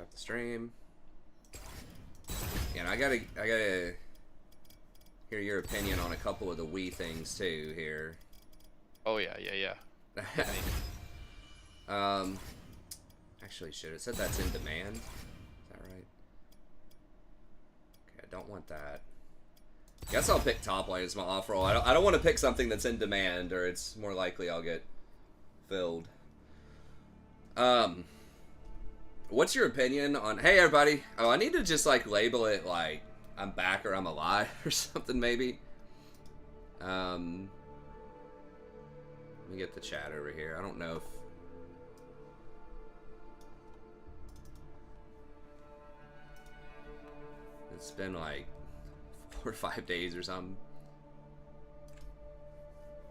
Stop the stream. And I gotta hear your opinion on a couple of the Wii things too here. Oh yeah. Actually, shit, it said that's in demand. Is that right? Okay, I don't want that. Guess I'll pick top lane as my off roll. I don't want to pick something that's in demand, or it's more likely I'll get filled. What's your opinion on? Hey everybody. Oh, I need to just like label it like I'm back or I'm alive or something maybe. Let me get the chat over here. I don't know if it's been like 4 or 5 days or something.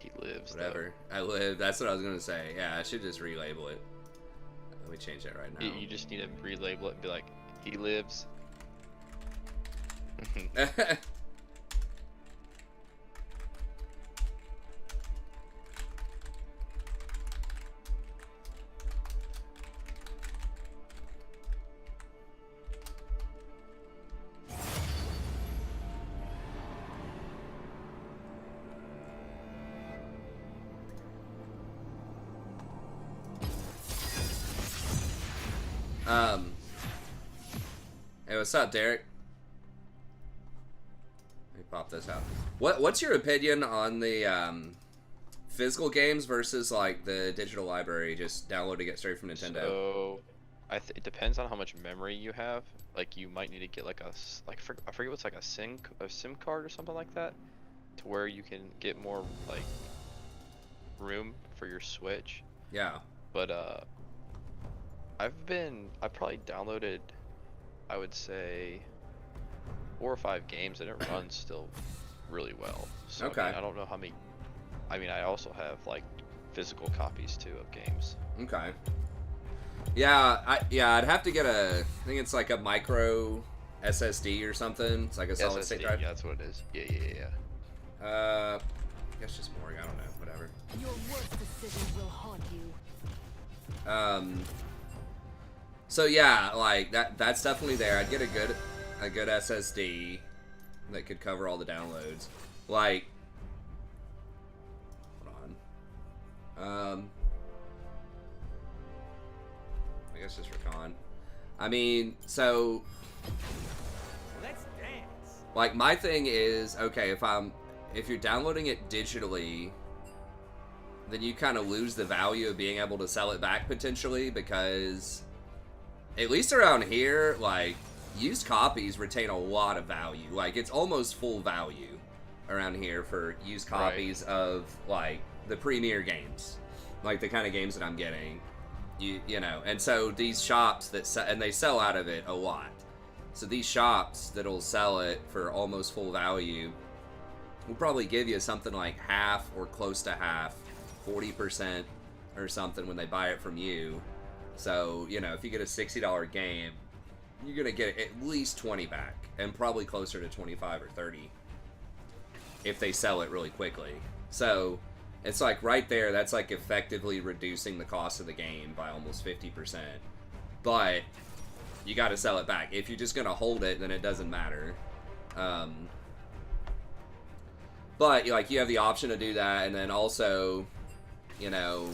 He lives. Whatever. Though. I live. That's what I was gonna say. Yeah, I should just relabel it. Let me change that right now. You just need to relabel it and be like, he lives. Hey, what's up, Derek? Let me pop this out. What's your opinion on the physical games versus like the digital library, just downloading it straight from Nintendo? So, it depends on how much memory you have. Like, you might need to get like I forget what's like a SIM card or something like that, to where you can get more like room for your Switch. Yeah. But I probably downloaded, I would say, 4 or 5 games, and it runs still really well. So okay. I don't know how many. I mean, I also have like physical copies too of games. Okay. Yeah, I'd have to get I think it's like a micro SSD or something. It's like a solid state drive. Yeah, that's what it is. Yeah. I guess just more. I don't know. Whatever. Your worst decision will haunt you. So yeah, like that's definitely there. I'd get a good SSD that could cover all the downloads. Like, hold on. I guess just Rakan. I mean, so let's dance. Like, my thing is, okay, if you're downloading it digitally, then you kind of lose the value of being able to sell it back potentially, because at least around here, like, used copies retain a lot of value. Like, it's almost full value around here for used copies of, like, the premier games. Like, the kind of games that I'm getting. You know, and so these shops and they sell out of it a lot. So these shops that'll sell it for almost full value will probably give you something like half or close to half, 40% or something when they buy it from you. So, you know, if you get a $60 game, you're going to get at least 20 back, and probably closer to 25 or 30 if they sell it really quickly. So, it's like right there, that's like effectively reducing the cost of the game by almost 50%. But you got to sell it back. If you're just going to hold it, then it doesn't matter. But, like, you have the option to do that, and then also, you know,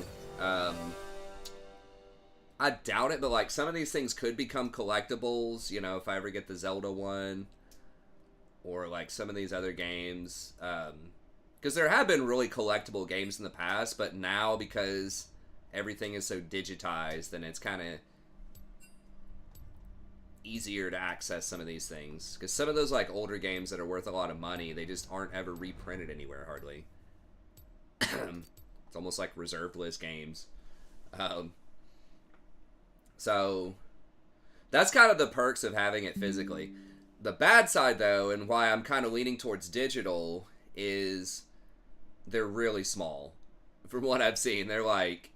I doubt it, but, like, some of these things could become collectibles, you know, if I ever get the Zelda one, or, like, some of these other games, because there have been really collectible games in the past, but now, because everything is so digitized, then it's kind of easier to access some of these things. Because some of those, like, older games that are worth a lot of money, they just aren't ever reprinted anywhere, hardly. It's almost like reserved list games. So, that's kind of the perks of having it physically. The bad side, though, and why I'm kind of leaning towards digital, is they're really small. From what I've seen, they're like,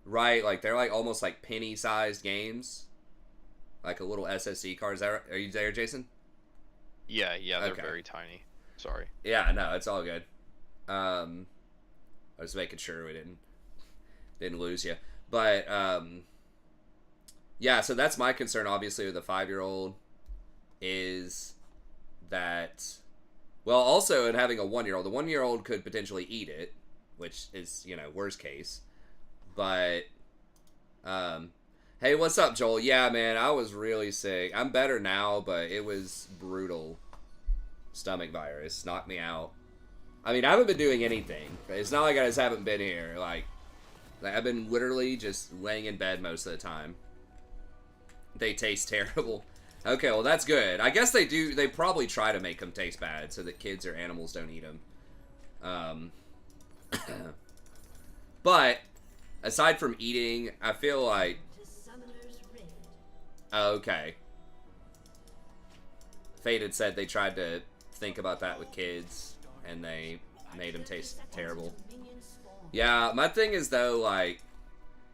like, they're like almost like penny-sized games. Like a little SSD card. Is that right? Are you there, Jason? Yeah, they're okay. Very tiny. Sorry. Yeah, no, it's all good. I was making sure we didn't lose you. But, Yeah, so that's my concern, obviously, with the 5-year-old, is that, well, also in having a 1-year-old, the 1-year-old could potentially eat it, which is, you know, worst case. But, hey, what's up, Joel? Yeah, man, I was really sick. I'm better now, but it was brutal. Stomach virus knocked me out. I mean, I haven't been doing anything. It's not like I just haven't been here. Like I've been literally just laying in bed most of the time. They taste terrible. Okay, well, that's good. I guess they do. They probably try to make them taste bad so that kids or animals don't eat them. But aside from eating, I feel like... Oh, okay. Fate had said they tried to think about that with kids, and they made them taste terrible. Yeah, my thing is, though, like,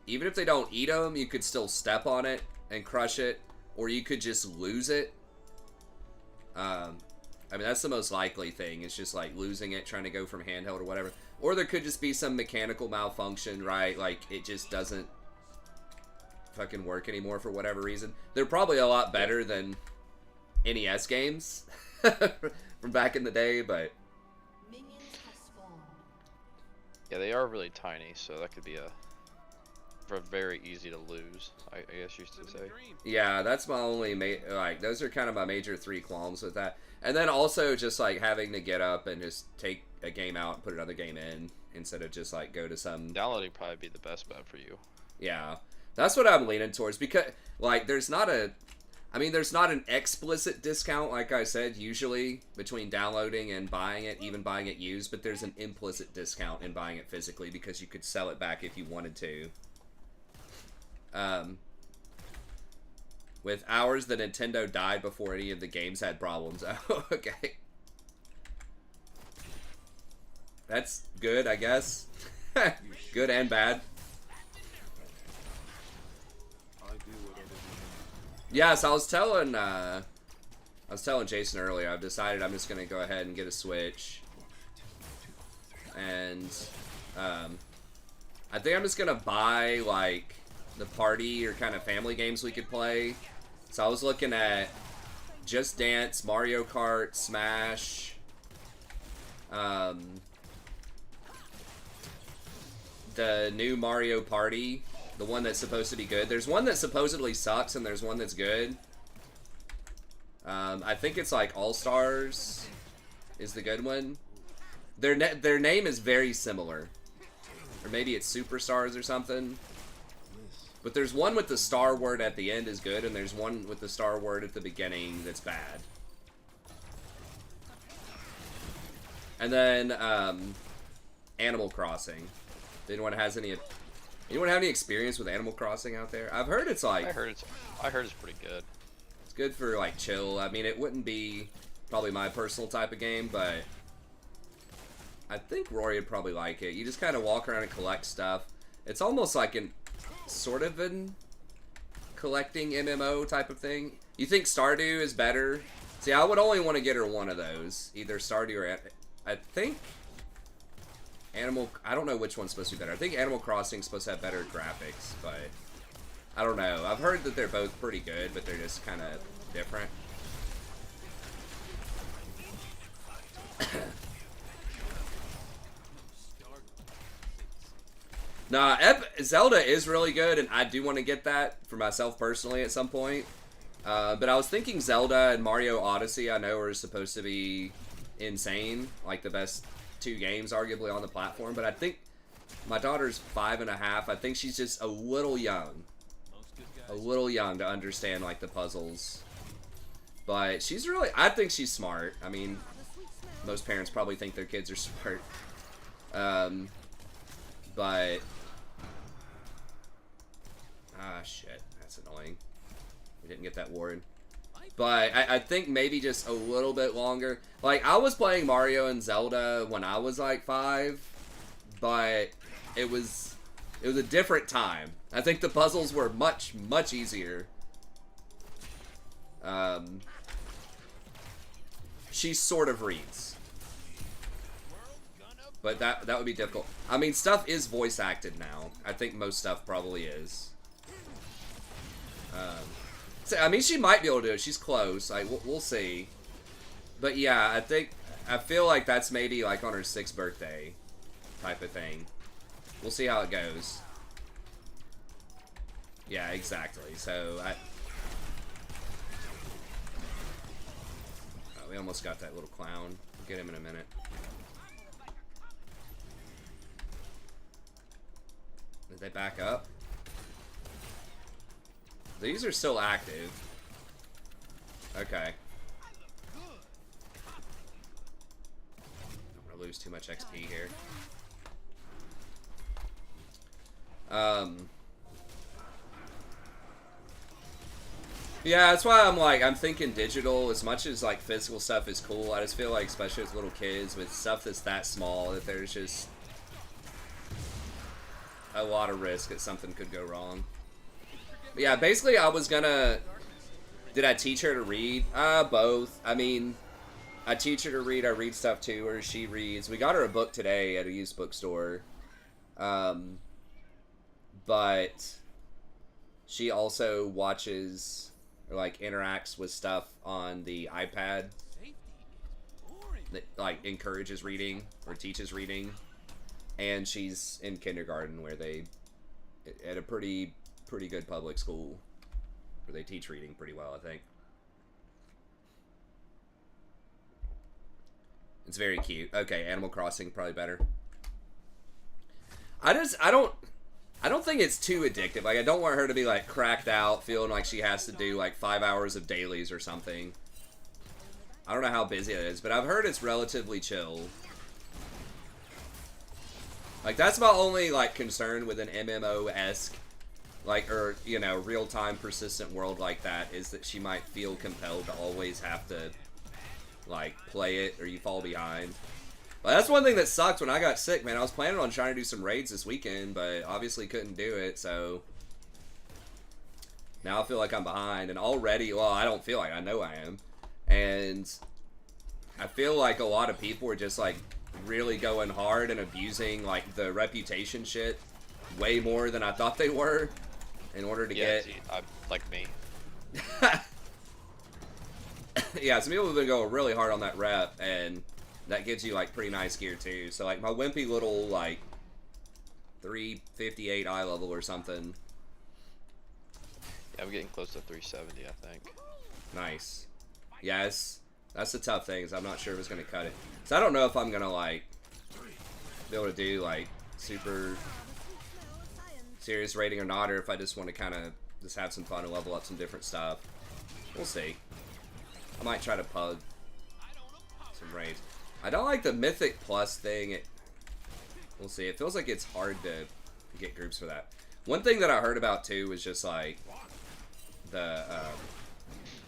even if they don't eat them, you could still step on it and crush it, or you could just lose it. I mean, that's the most likely thing. It's just, like, losing it, trying to go from handheld or whatever. Or there could just be some mechanical malfunction, right? Like, it just doesn't fucking work anymore for whatever reason. They're probably a lot better than NES games from back in the day, but... Yeah, they are really tiny, so that could be very easy to lose, I guess you should say. Yeah, that's my only, like, those are kind of my major 3 qualms with that. And then also just, like, having to get up and just take a game out and put another game in, instead of just, like, go to some... Downloading probably be the best bet for you. Yeah, that's what I'm leaning towards, because, like, there's not a... I mean, there's not an explicit discount, like I said, usually, between downloading and buying it, even buying it used, but there's an implicit discount in buying it physically, because you could sell it back if you wanted to. With ours, the Nintendo died before any of the games had problems. Oh, okay. That's good, I guess. Good and bad. Yes, I was telling Jason earlier, I've decided I'm just gonna go ahead and get a Switch. And I think I'm just gonna buy, like, the party or kind of family games we could play. So I was looking at Just Dance, Mario Kart, Smash, the new Mario Party, the one that's supposed to be good. There's one that supposedly sucks, and there's one that's good. I think it's like All Stars is the good one. Their name is very similar, or maybe it's Superstars or something. But there's one with the star word at the end is good, and there's one with the star word at the beginning that's bad. And then Animal Crossing. Anyone have any experience with Animal Crossing out there? I've heard it's like... I heard it's pretty good. It's good for, like, chill. I mean, it wouldn't be probably my personal type of game, but I think Rory would probably like it. You just kind of walk around and collect stuff. It's almost like sort of an collecting MMO type of thing. You think Stardew is better? See, I would only want to get her one of those. Either Stardew or... I think... I don't know which one's supposed to be better. I think Animal Crossing is supposed to have better graphics, but I don't know. I've heard that they're both pretty good, but they're just kind of different. Nah, Zelda is really good, and I do want to get that for myself personally at some point. But I was thinking Zelda and Mario Odyssey, I know, are supposed to be insane, like the best 2 games arguably on the platform. But I think my daughter's 5.5. I think she's just a little young to understand, like, the puzzles. But she's really, I think she's smart. I mean, most parents probably think their kids are smart. But shit, that's annoying. We didn't get that ward. But I think maybe just a little bit longer. Like, I was playing Mario and Zelda when I was like 5, but it was a different time. I think the puzzles were much, much easier. She sort of reads, but that would be difficult. I mean, stuff is voice acted now. I think most stuff probably is. So, I mean, she might be able to do it. She's close. Like, we'll see. But yeah, I feel like that's maybe like on her 6th birthday type of thing. We'll see how it goes. Yeah, exactly. So, oh, we almost got that little clown. We'll get him in a minute. Did they back up? These are still active. Okay. Don't want to lose too much XP here. Yeah, that's why I'm thinking digital. As much as like physical stuff is cool, I just feel like, especially as little kids, with stuff that's that small, that there's just a lot of risk that something could go wrong. But yeah, basically I was gonna... Did I teach her to read? Both. I mean, I teach her to read. I read stuff to her. She reads. We got her a book today at a used bookstore. But she also watches, or like interacts with stuff on the iPad that like encourages reading or teaches reading. And she's in kindergarten, where they, at a pretty good public school, where they teach reading pretty well, I think. It's very cute. Okay, Animal Crossing probably better. I don't think it's too addictive. Like, I don't want her to be like cracked out, feeling like she has to do like 5 hours of dailies or something. I don't know how busy it is, but I've heard it's relatively chill. Like, that's my only like concern with an MMO-esque, like, or, you know, real-time persistent world like that, is that she might feel compelled to always have to like play it, or you fall behind. But that's one thing that sucked when I got sick, man. I was planning on trying to do some raids this weekend, but obviously couldn't do it, so now I feel like I'm behind. And already, well, I don't feel like, I know I am. And I feel like a lot of people are just like really going hard and abusing like the reputation shit way more than I thought they were, in order to get... See, like me. Yeah, some people have been going really hard on that rep, and that gives you like pretty nice gear too. So like my wimpy little like 358 eye level or something. Yeah, I'm getting close to 370, I think. Nice. Yes, that's the tough thing, is I'm not sure if it's gonna cut it. So I don't know if I'm gonna like be able to do like super serious rating or not, or if I just want to kind of just have some fun and level up some different stuff. We'll see. I might try to pug some raids. I don't like the Mythic Plus thing. We'll see. It feels like it's hard to get groups for that. One thing that I heard about too was just like the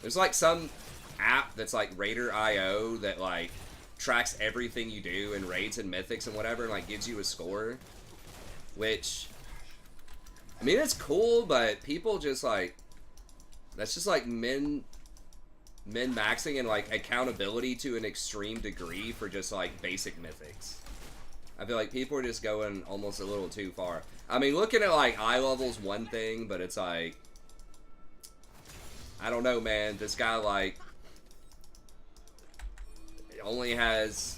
there's like some app that's like Raider.io that like tracks everything you do in raids and mythics and whatever, and like gives you a score. Which, I mean, it's cool, but people just like, that's just like min-maxing and like accountability to an extreme degree for just like basic mythics. I feel like people are just going almost a little too far. I mean, looking at like eye level's one thing, but it's like, I don't know, man. This guy like only has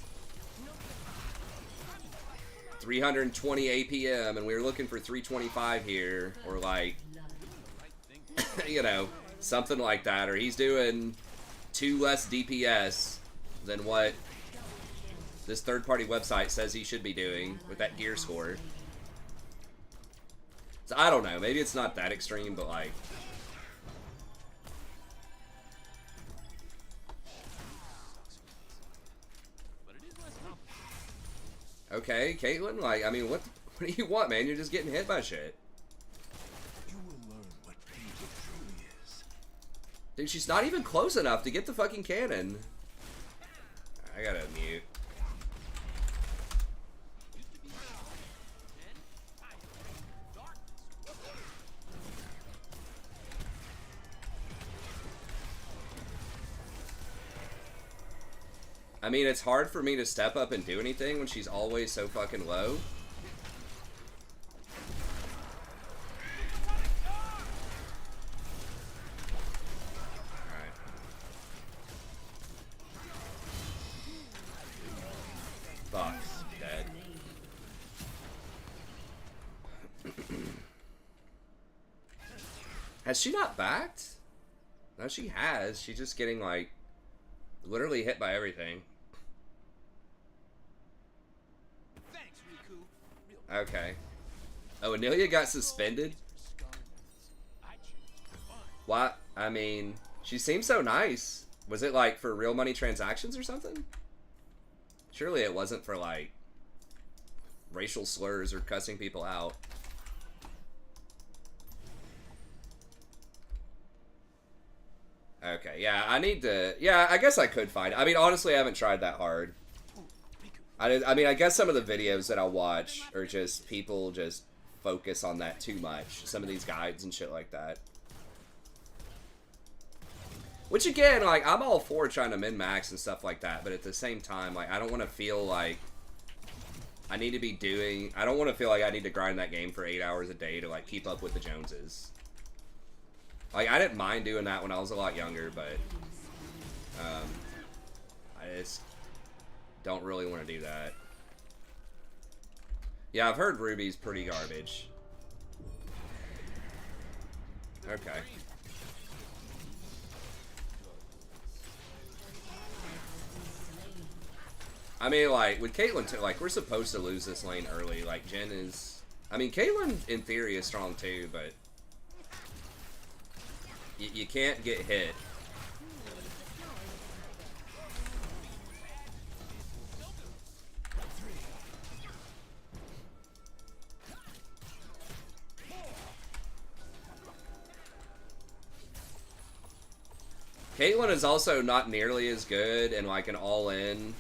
320 APM, and we were looking for 325 here, or like, you know, something like that, or he's doing 2 less DPS than what this third-party website says he should be doing with that gear score. So I don't know, maybe it's not that extreme, but like, okay, Caitlyn, like, I mean, what do you want, man? You're just getting hit by shit. You will learn what pain truly is. Dude, she's not even close enough to get the fucking cannon. I gotta mute. I mean, it's hard for me to step up and do anything when she's always so fucking low. Has she not backed? No, she has. She's just getting, like, literally hit by everything. Thanks, Riku. Okay. Oh, Anelia got suspended? I choose fun. What? I mean, she seems so nice. Was it, like, for real money transactions or something? Surely it wasn't for, like, racial slurs or cussing people out. Okay, yeah, I need to... Yeah, I guess I could find it. I mean, honestly, I haven't tried that hard. I mean, I guess some of the videos that I watch are just people just focus on that too much. Some of these guides and shit like that. Which, again, like, I'm all for trying to min-max and stuff like that, but at the same time, like, I don't want to feel like I need to be doing... I don't want to feel like I need to grind that game for 8 hours a day to, like, keep up with the Joneses. Like, I didn't mind doing that when I was a lot younger, but I just don't really want to do that. Yeah, I've heard Ruby's pretty garbage. Okay. I mean, like, with Caitlyn, too, like, we're supposed to lose this lane early. Like, Jen is... I mean, Caitlyn, in theory, is strong, too, but... You can't get hit. Caitlyn is also not nearly as good and like an all-in.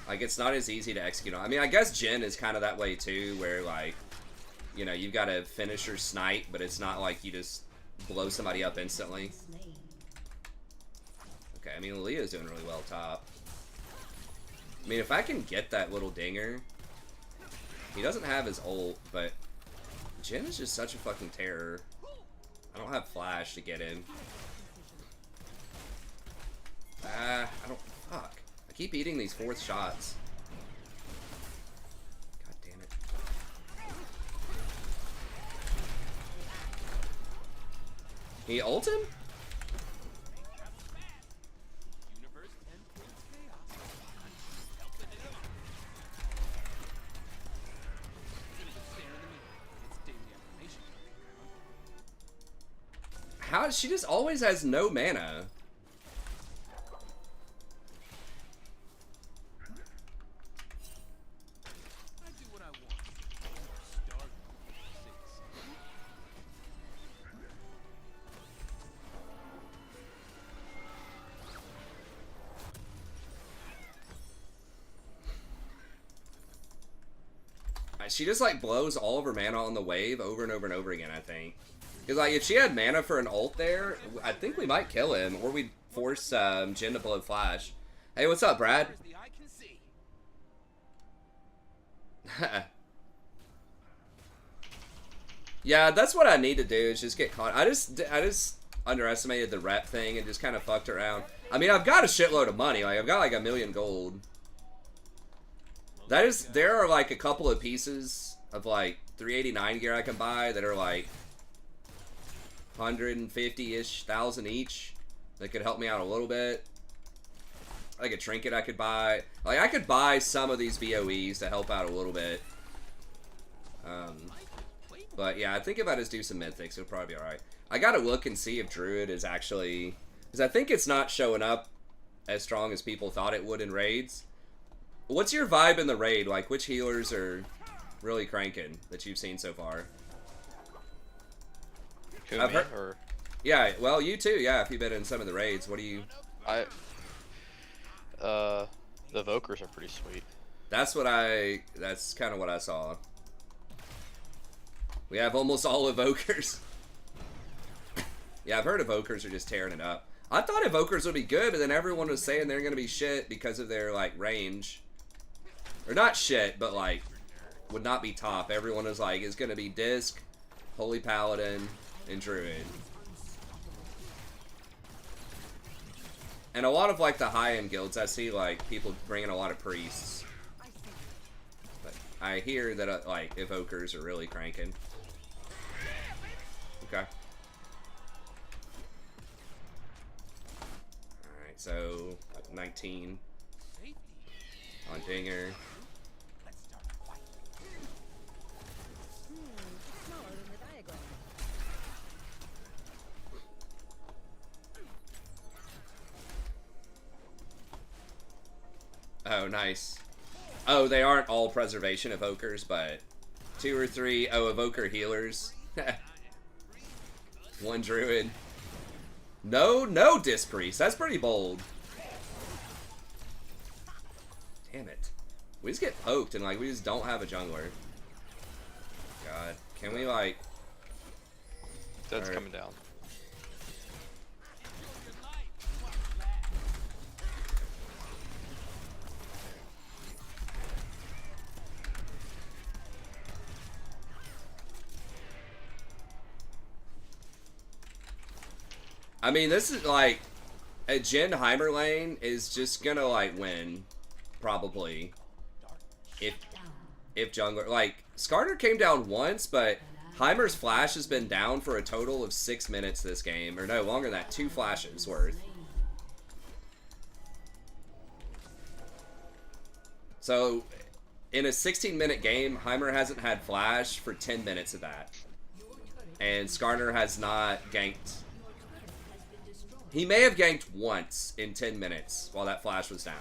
Like, it's not as easy to execute on. I mean, I guess Jen is kind of that way too, where like, you know, you've got to finish your snipe, but it's not like you just blow somebody up instantly. Okay, I mean, Leah's doing really well top. I mean, if I can get that little dinger... He doesn't have his ult, but... Jen is just such a fucking terror. I don't have flash to get in. I don't... Fuck. I keep eating these fourth shots. God damn it. Can you ult him? How? She just always has no mana. She just, like, blows all of her mana on the wave over and over and over again, I think. Because, like, if she had mana for an ult there, I think we might kill him. Or we'd force Jen to blow flash. Hey, what's up, Brad? Yeah, that's what I need to do, is just get caught. I just underestimated the rep thing and just kind of fucked around. I mean, I've got a shitload of money. Like, I've got, like, 1 million gold. There are like a couple of pieces of like 389 gear I can buy that are like 150-ish thousand each that could help me out a little bit. Like a trinket I could buy. Like, I could buy some of these VOEs to help out a little bit. But yeah, I think if I just do some mythics, it'll probably be alright. I gotta look and see if Druid is actually... Because I think it's not showing up as strong as people thought it would in raids. What's your vibe in the raid? Like, which healers are really cranking that you've seen so far? Who, I've me, heard... or... Yeah, well, you too, yeah, if you've been in some of the raids. What do you... The Evokers are pretty sweet. That's kind of what I saw. We have almost all Evokers. Yeah, I've heard Evokers are just tearing it up. I thought Evokers would be good, but then everyone was saying they're going to be shit because of their, like, range. Or not shit, but, like, would not be top. Everyone was like, it's going to be Disc, Holy Paladin, and Druid. And a lot of, like, the high-end guilds, I see, like, people bringing a lot of priests. But I hear that, like, Evokers are really cranking. Okay. so like 19 Safety. on Dinger. Let's start a fight. Smaller than the diagram. Oh, nice. Oh, they aren't all preservation evokers, but 2 or 3 evoker healers. 1 druid. No disc priest. That's pretty bold. Damn it. We just get poked and like we just don't have a jungler. God. Can we like... Dead's Alright. coming down. I mean, this is like... A Jin Heimer lane is just gonna like win. Probably. If jungler... Like, Skarner came down once, but... Heimer's flash has been down for a total of 6 minutes this game. Or no, longer than that. 2 flashes worth. So, in a 16-minute game, Heimer hasn't had flash for 10 minutes of that. And Skarner has not ganked. He may have ganked once in 10 minutes while that flash was down.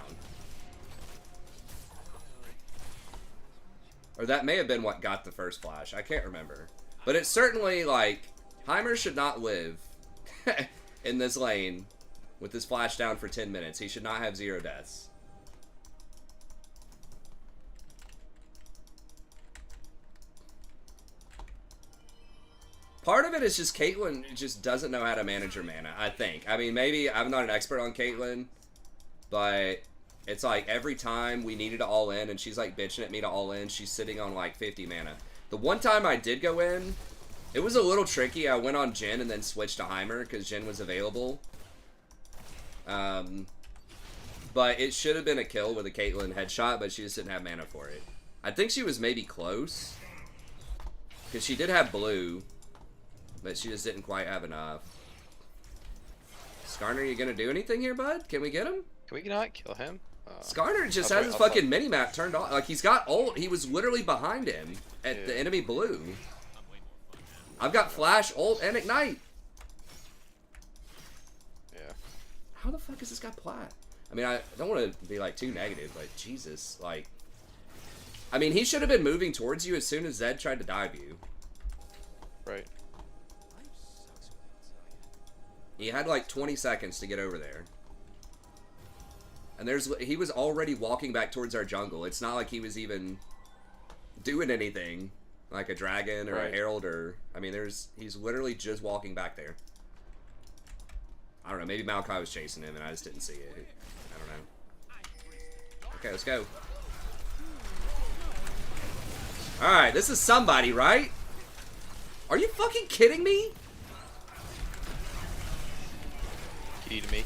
Or that may have been what got the first flash. I can't remember. But it's certainly, like, Heimer should not live in this lane with this flash down for 10 minutes. He should not have 0 deaths. Part of it is just Caitlyn just doesn't know how to manage her mana, I think. I mean, maybe I'm not an expert on Caitlyn, but it's like every time we needed to all in and she's like bitching at me to all in, she's sitting on like 50 mana. The one time I did go in, it was a little tricky. I went on Jhin and then switched to Heimer because Jhin was available. But it should have been a kill with a Caitlyn headshot, but she just didn't have mana for it. I think she was maybe close because she did have blue. But she just didn't quite have enough. Skarner, you gonna do anything here, bud? Can we get him? Can we not kill him? Skarner just has his fucking mini-map turned off. Like, he's got ult. He was literally behind him at the enemy blue. I've got flash, ult, and ignite. Yeah. How the fuck is this guy plat? I mean, I don't want to be, like, too negative, but Jesus, like... I mean, he should have been moving towards you as soon as Zed tried to dive you. Right. He had like 20 seconds to get over there. And he was already walking back towards our jungle. It's not like he was even doing anything. Like a dragon or a herald or... I mean, he's literally just walking back there. I don't know, maybe Maokai was chasing him and I just didn't see it. I don't know. Okay, let's go. Alright, this is somebody, right? Are you fucking kidding me? Key to me.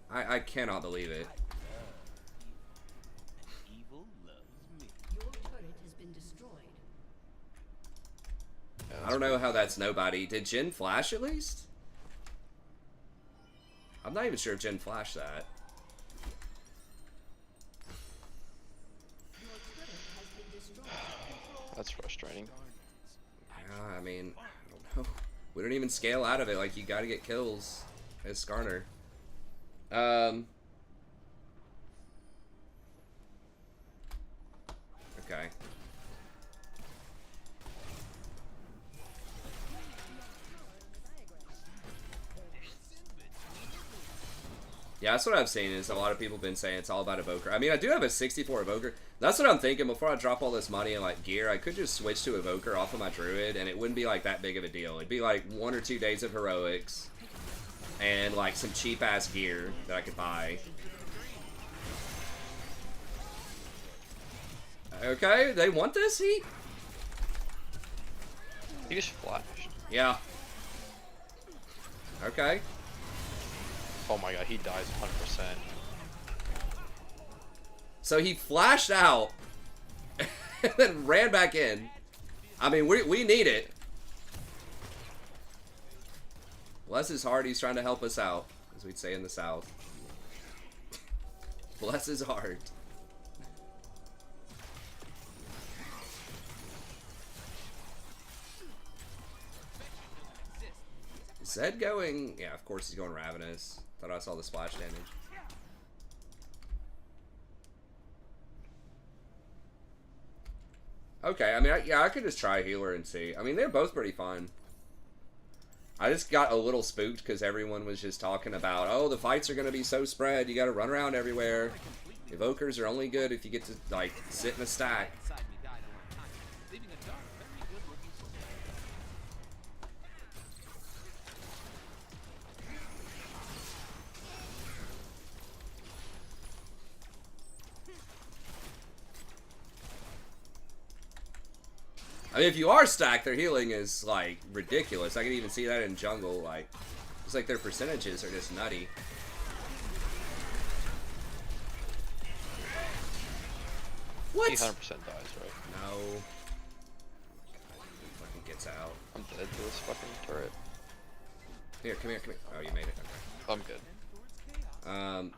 I cannot believe it. Evil loves me. Your turret has been destroyed. Yeah, I don't know how that's nobody. Did Jhin flash at least? I'm not even sure if Jhin flashed that. Your turret has been destroyed. That's frustrating. Yeah, I mean, I don't know. We don't even scale out of it. Like, you gotta get kills as Skarner. Okay. Yeah, that's what I've seen is a lot of people have been saying it's all about Evoker. I mean, I do have a 64 Evoker. That's what I'm thinking. Before I drop all this money and like gear, I could just switch to Evoker off of my Druid and it wouldn't be like that big of a deal. It'd be like 1 or 2 days of heroics and like some cheap ass gear that I could buy. Okay, they want this heat? He just flashed. Yeah. Okay. Oh my god, he dies 100%. So he flashed out and then ran back in. I mean, we need it. Bless his heart, he's trying to help us out, as we'd say in the South. Bless his heart. Is Zed going? Yeah, of course he's going Ravenous. Thought I saw the splash damage. Okay, I mean, yeah, I could just try healer and see. I mean, they're both pretty fun. I just got a little spooked because everyone was just talking about, oh, the fights are going to be so spread, you got to run around everywhere. Evokers are only good if you get to, like, sit in a stack. Inside me died on time, leaving a dark, very good-looking soul. I mean, if you are stacked, their healing is, like, ridiculous. I can even see that in jungle, like, it's like their percentages are just nutty. What? He 100% dies, right? No. He fucking gets out. I'm dead to this fucking turret. Here, come here, come here. Oh, you made it. Okay. I'm good.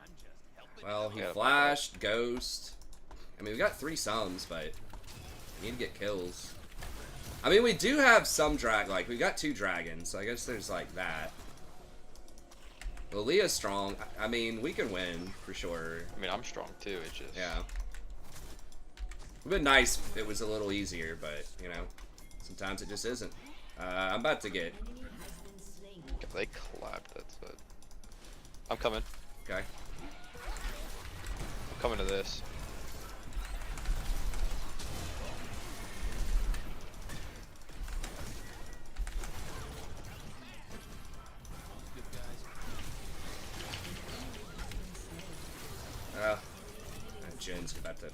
Well, he Yeah, flashed, ghost. I mean, we got 3 sums, but we need to get kills. I mean, we do have some like, we got 2 dragons, so I guess there's, like, that. Well, Leah's strong. I mean, we can win, for sure. I mean, I'm strong too, it's just... Yeah. It would been nice if it was a little easier, but, you know, sometimes it just isn't. I'm about to get... They collabed, that's it. I'm coming. Okay. I'm coming to this. Jin's about to... Okay.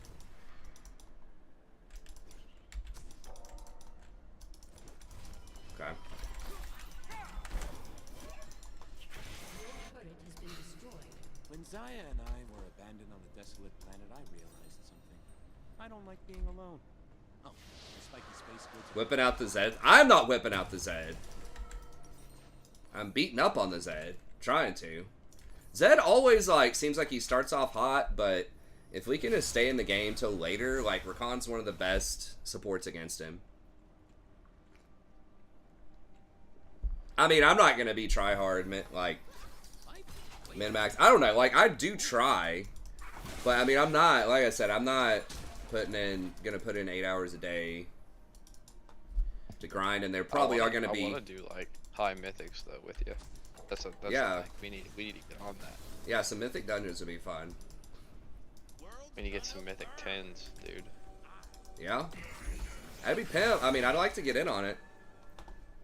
Turret has been destroyed. When Zaya and I were abandoned on a desolate planet, I realized something. I don't like being alone. Oh, the spiky space goods. Whipping out the Zed. I'm not whipping out the Zed. I'm beating up on the Zed. Trying to. Zed always, like, seems like he starts off hot, but if we can just stay in the game till later, like, Rakan's one of the best supports against him. I mean, I'm not going to be try-hard, like, min-max. I don't know. Like, I do try, but, I mean, I'm not, like I said, I'm not going to put in 8 hours a day to grind, and there probably are going to be... I want to do, like, high mythics, though, with you. That's yeah. We need to get on that. Yeah, some mythic dungeons would be fun. We need to get some mythic 10s, dude. Yeah? That'd be pimp. I mean, I'd like to get in on it.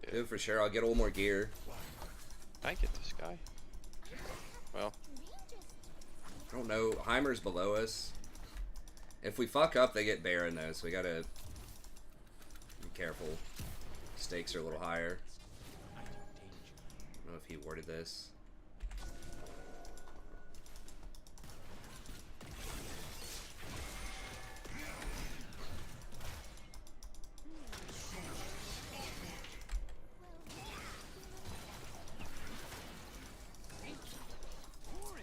Yeah. Dude, for sure. I'll get a little more gear. Can I get this guy? Well. I don't know. Heimer's below us. If we fuck up, they get Baron, though, so we gotta be careful. Stakes are a little higher. I don't know if he warded this.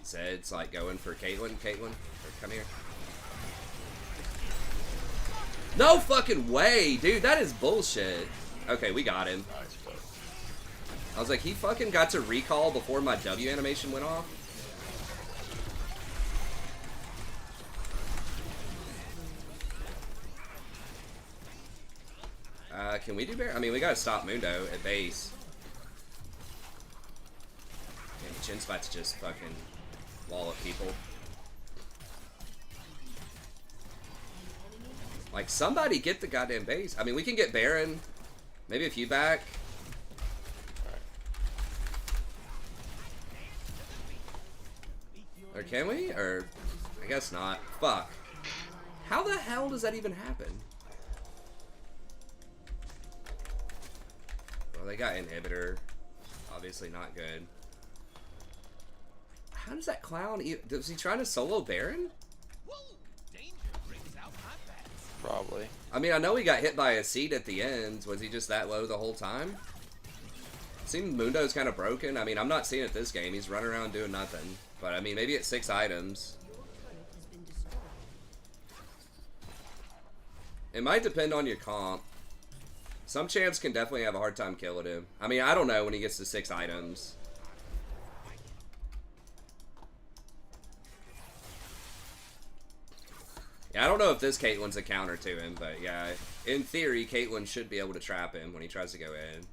Zed's like going for Caitlyn. Caitlyn, come here. No fucking way, dude. That is bullshit. Okay, we got him. I was like, he fucking got to recall before my W animation went off. Can we do bear? I mean, we gotta stop Mundo at base. Damn, Jin's about to just fucking wall up people. Like, somebody get the goddamn base. I mean, we can get Baron. Maybe a few back. Or can we? Or, I guess not. Fuck. How the hell does that even happen? Well, they got inhibitor. Obviously not good. How does that clown... Was he trying to solo Baron? Probably. I mean, I know he got hit by a seed at the end. Was he just that low the whole time? seems Mundo's kind of broken. I mean, I'm not seeing it this game. He's running around doing nothing. But, I mean, maybe it's 6 items. Your turret has been destroyed. It might depend on your comp. Some champs can definitely have a hard time killing him. I mean, I don't know when he gets to 6 items. Yeah, I don't know if this Caitlyn's a counter to him, but yeah, in theory, Caitlyn should be able to trap him when he tries to go in.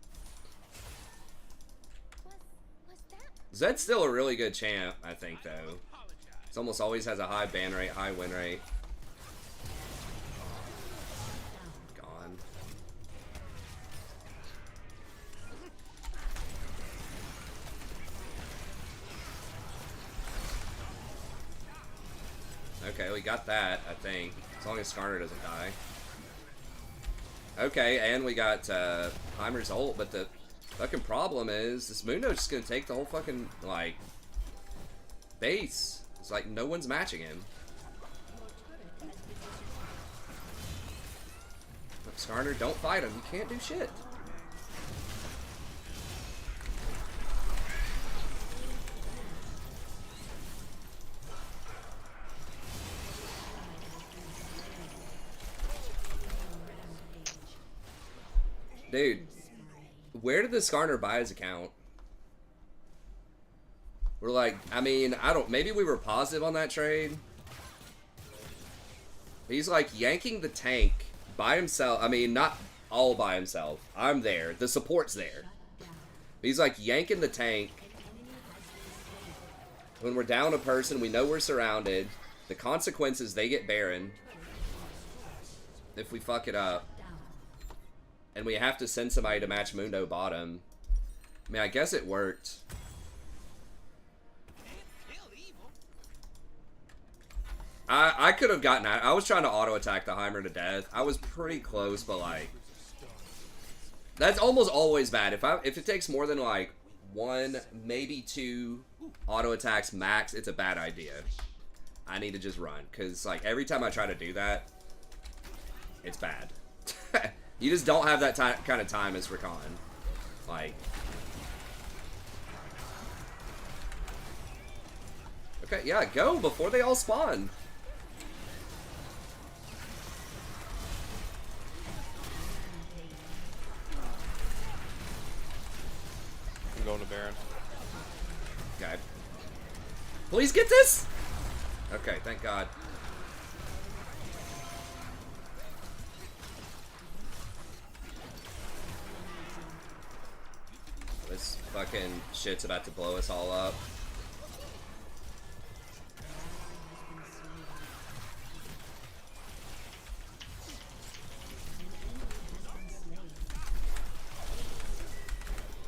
Was that? Zed's still a really good champ, I think, though. It's almost always has a high ban rate, high win rate. Gone. Okay, we got that, I think. As long as Skarner doesn't die. Okay, and we got Heimer's ult, but the fucking problem is this Mundo's just gonna take the whole fucking, like, base. It's like no one's matching him. Skarner, don't fight him. You can't do shit. Dude, where did the Skarner buy his account? We're like, I mean, maybe we were positive on that trade. He's like yanking the tank by himself. I mean, not all by himself. I'm there. The support's there. He's like yanking the tank. When we're down a person, we know we're surrounded. The consequences, they get Baron. If we fuck it up. And we have to send somebody to match Mundo bottom. I mean, I guess it worked. I could have gotten out. I was trying to auto attack the Heimer to death. I was pretty close, but like, that's almost always bad. If it takes more than like 1, maybe 2 auto attacks max, it's a bad idea. I need to just run, because like every time I try to do that, it's bad. You just don't have that kind of time as Rakan. Like, okay, yeah, go before they all spawn. I'm going to Baron. Okay. Please get this! Okay, thank God. This fucking shit's about to blow us all up.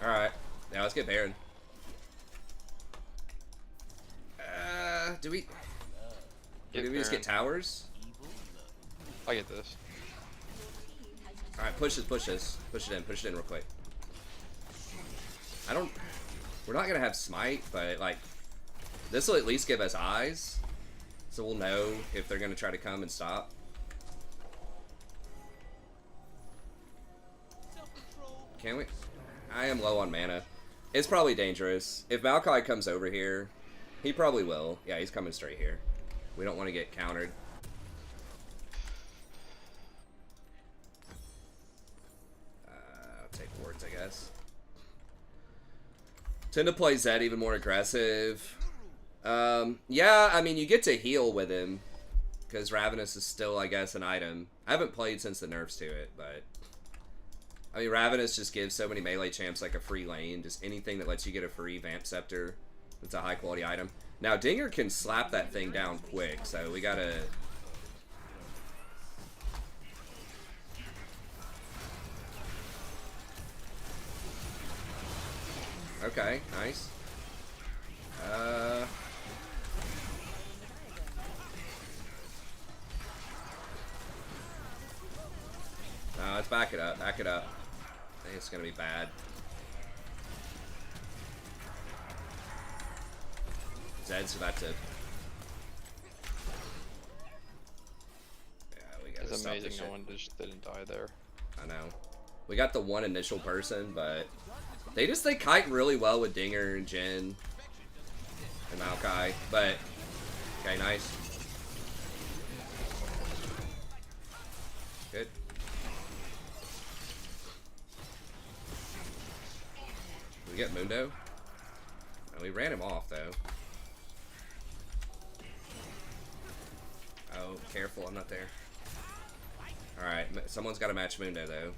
Alright. Now let's get Baron. Do we just get towers? I get this. Alright, push this. Push it in real quick. We're not gonna have smite, but like, this will at least give us eyes, so we'll know if they're gonna try to come and stop. Can we? I am low on mana. It's probably dangerous. If Maokai comes over here, he probably will. Yeah, he's coming straight here. We don't want to get countered. I'll take wards, I guess. Tend to play Zed even more aggressive. Yeah, I mean, you get to heal with him, because Ravenous is still, I guess, an item. I haven't played since the nerfs to it, but I mean, Ravenous just gives so many melee champs like a free lane. Just anything that lets you get a free Vamp Scepter. It's a high quality item. Now, Dinger can slap that thing down quick, so we gotta... Okay, nice. No, let's back it up, I think it's gonna be bad. Zed's about to... Yeah, we gotta It's stop amazing this no shit. one just didn't die there. I know. We got the one initial person, but They kite really well with Dinger and Jin and Maokai, but okay, nice. Good. Did we get Mundo? No, we ran him off though. Oh, careful, I'm not there. Alright, someone's got to match Mundo though.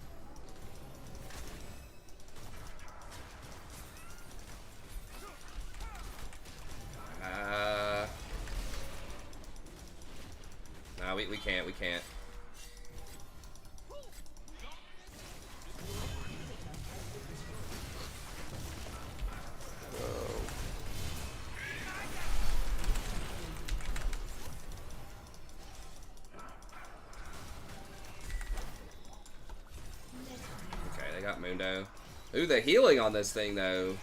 No, we can't, we can't. Okay, they got Mundo. Ooh, the healing on this thing though.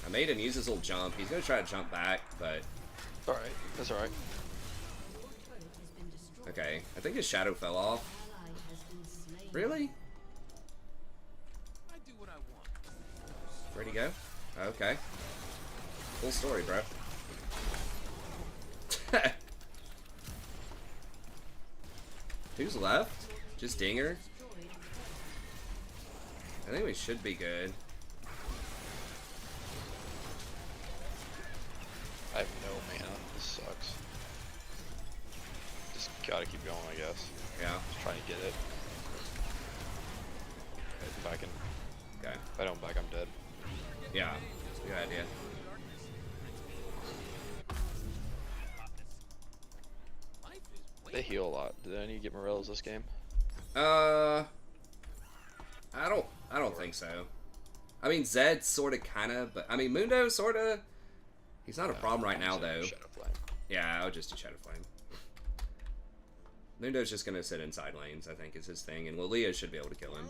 I made him use his little jump. He's gonna try to jump back, but Alright, that's alright. okay. I think his shadow fell off. Really? I do what I want. Where'd he go? Okay. Full story, bro. Who's left? Just Dinger? I think we should be good. I have no mana. This sucks. Just gotta keep going, I guess. Yeah. Just trying to get it. If I can. Okay. If I don't back, I'm dead. Yeah. That's a good idea. They heal a lot. Did I need to get Morellos this game? I don't think so. I mean, Zed sort of, kind of, but I mean, Mundo sort of. He's not a problem right now, though. Shadow Flame. Yeah, I would just do Shadow Flame. Mundo's just gonna sit inside lanes, I think, is his thing, and Lilia should be able to kill him.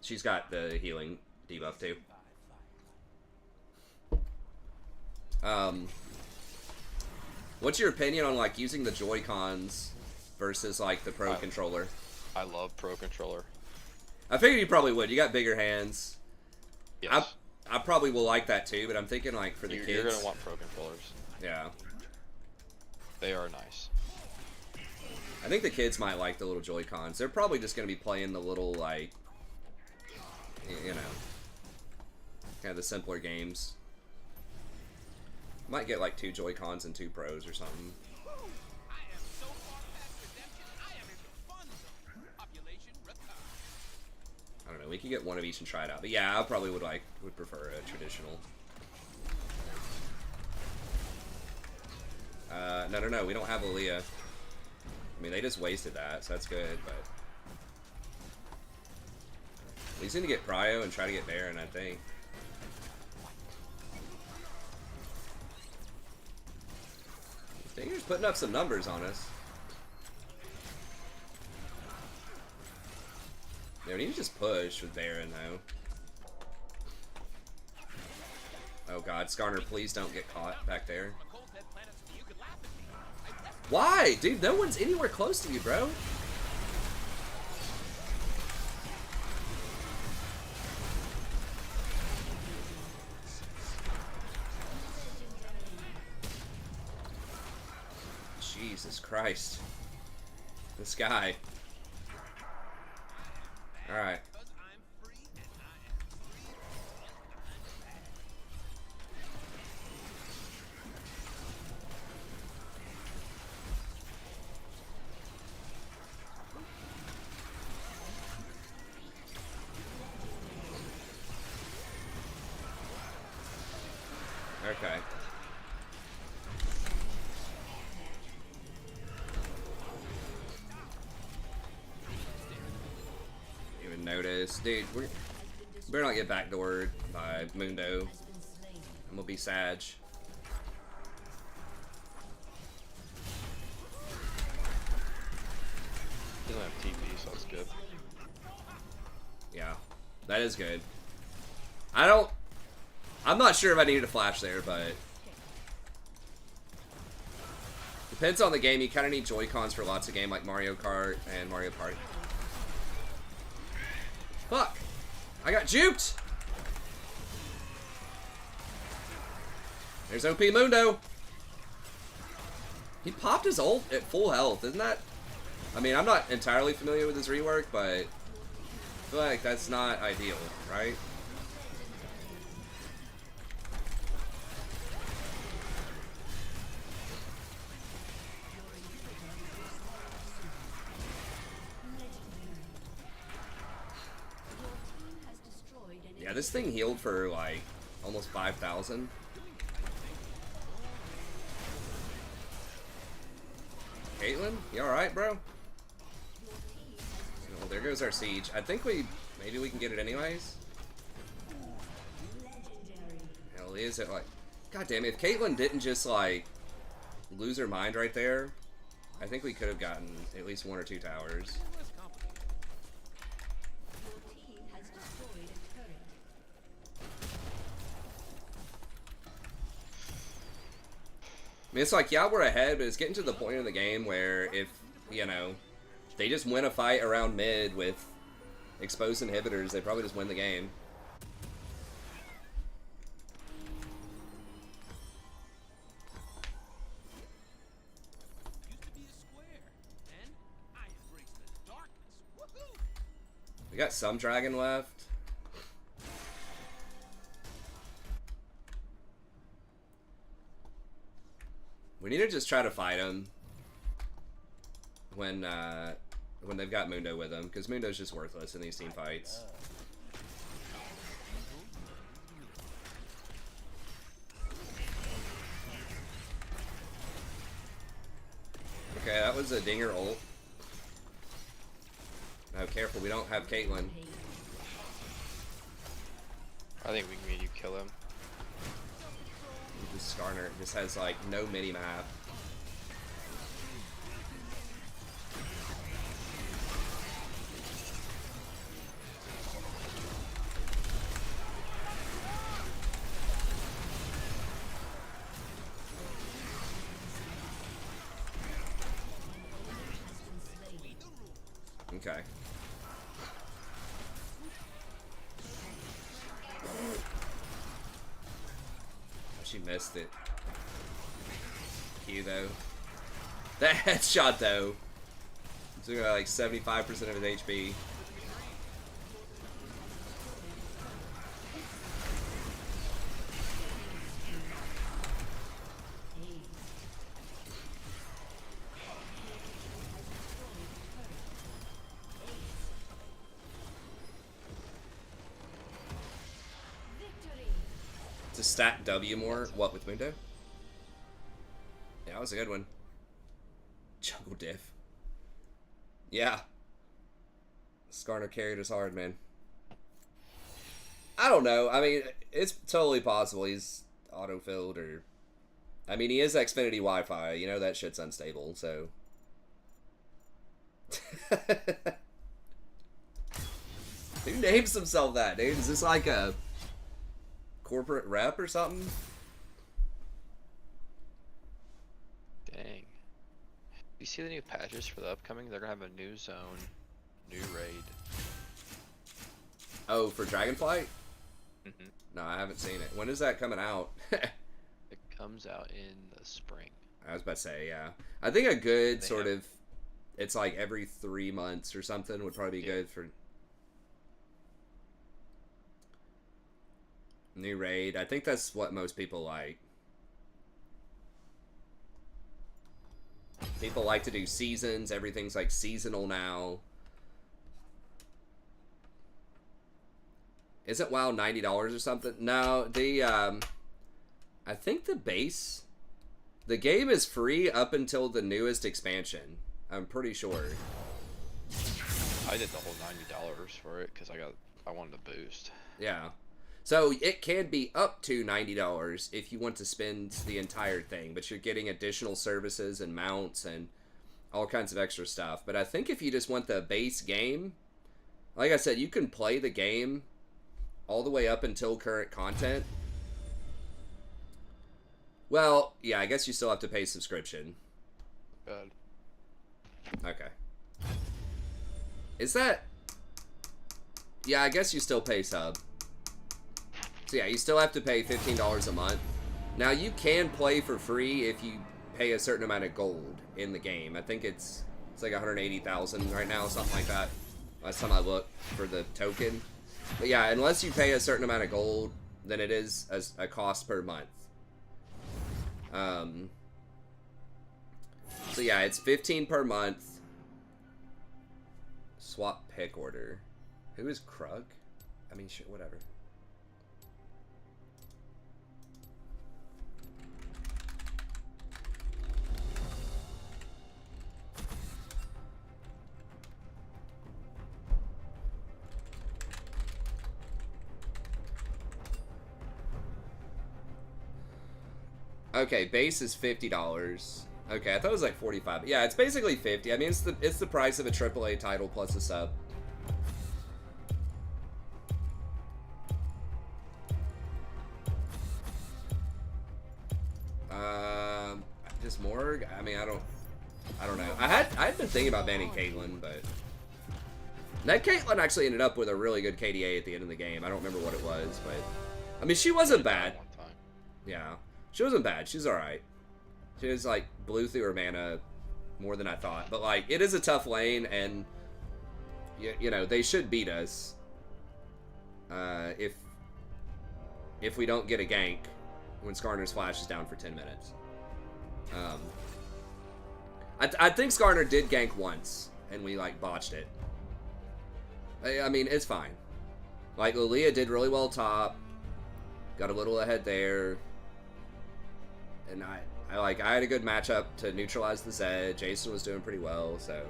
She's got the healing debuff too. What's your opinion on like using the Joy-Cons versus like the Pro controller? I love Pro controller. I figured you probably would. You got bigger hands. Yes. I probably will like that too, but I'm thinking like for the kids. You're gonna want Pro controllers. Yeah. They are nice. I think the kids might like the little Joy-Cons. They're probably just gonna be playing the little like, you know, kind of the simpler games. Might get like 2 Joy-Cons and 2 Pros or something. I don't know. We could get one of each and try it out. But yeah, I probably would prefer a traditional. No. We don't have Lilia. I mean, they just wasted that, so that's good. But we just need to get Pryo and try to get Baron, I think. Dinger's putting up some numbers on us. Yeah, we need to just push with Baron, though. Oh god, Skarner, please don't get caught back there. Why? Dude, no one's anywhere close to you, bro. Jesus Christ. This guy. Alright. Okay. Even notice. Dude, we better not get backdoored by Mundo. I'm gonna be Sag. He doesn't have TP, so that's good. Yeah, that is good. I'm not sure if I needed a flash there, but Depends on the game. You kind of need Joy-Cons for lots of game like Mario Kart and Mario Party. Fuck! I got juked! There's OP Mundo! He popped his ult at full health, isn't that? I mean, I'm not entirely familiar with his rework, but I feel like that's not ideal, right? Yeah, this thing healed for like almost 5,000. Caitlyn, you alright, bro? Well, there goes our siege. I think maybe we can get it anyways. Hell, is it like... God damn it, if Caitlyn didn't just like lose her mind right there, I think we could have gotten at least 1 or 2 towers. I mean, it's like, yeah, we're ahead, but it's getting to the point in the game where if, you know, they just win a fight around mid with exposed inhibitors, they probably just win the game. Used to be a square. Then I embraced the darkness. Woohoo! We got some dragon left. We need to just try to fight him when they've got Mundo with them, because Mundo's just worthless in these team fights. Okay, that was a dinger ult. Oh, careful, we don't have Caitlyn. I think we can make you kill him. This Skarner just has like no mini map. Okay. She missed it. Q though. That headshot though. Took like 75% of his HP. To stack W more. What, with Mundo? Yeah, that was a good one. Jungle diff. Yeah. Skarner carried us hard, man. I don't know. I mean, it's totally possible he's auto-filled or... I mean, he is Xfinity Wi-Fi. You know that shit's unstable, so... Who names himself that, dude? Is this like a... corporate rep or something? Dang. You see the new patches for the upcoming? They're gonna have a new zone, new raid. Oh, for Dragonflight? Mm-hmm. No, I haven't seen it. When is that coming out? It comes out in the spring. I was about to say, yeah. I think a good They sort have- of, it's like every 3 months or something would probably be Yeah. good for new raid. I think that's what most people like. People like to do seasons. Everything's like seasonal now. Isn't WoW $90 or something? No, I think the base, the game is free up until the newest expansion. I'm pretty sure. I did the whole $90 for it because I wanted a boost. Yeah. So it can be up to $90 if you want to spend the entire thing, but you're getting additional services and mounts and all kinds of extra stuff. But I think if you just want the base game, like I said, you can play the game all the way up until current content. Well, yeah, I guess you still have to pay subscription. God. Okay. Is that... Yeah, I guess you still pay sub. So yeah, you still have to pay $15 a month. Now, you can play for free if you pay a certain amount of gold in the game. I think it's like 180,000 right now, something like that. Last time I looked for the token. But yeah, unless you pay a certain amount of gold, then it is a cost per month. So yeah, it's 15 per month. Swap pick order. Who is Krug? I mean, shit, whatever. Okay, base is $50. Okay, I thought it was like 45. Yeah, it's basically 50. I mean, it's the price of a AAA title plus a sub. Just Morg? I mean, I don't know. I'd been thinking about banning Caitlyn, but that Caitlyn actually ended up with a really good KDA at the end of the game. I don't remember what it was, but I mean, she wasn't bad. Yeah, she wasn't bad. She's all right. She was like blew through her mana more than I thought, but like it is a tough lane, and you know they should beat us if we don't get a gank when Skarner's flash is down for 10 minutes. I think Skarner did gank once, and we like botched it. I mean, it's fine. Like Lilia did really well top, got a little ahead there, and I had a good matchup to neutralize the Zed. Jason was doing pretty well, so.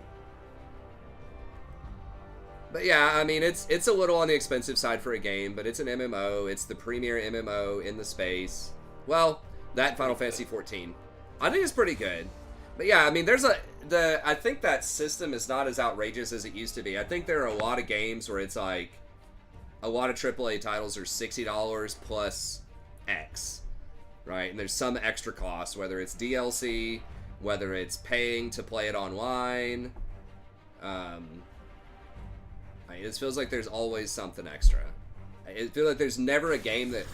But yeah, I mean, it's a little on the expensive side for a game, but it's an MMO. It's the premier MMO in the space. Well, that Final Fantasy 14. I think it's pretty good. But yeah, I mean, I think that system is not as outrageous as it used to be. I think there are a lot of games where it's like, a lot of AAA titles are $60 plus X, right? And there's some extra cost, whether it's DLC, whether it's paying to play it online. It feels like there's always something extra. It feels like there's never a game that,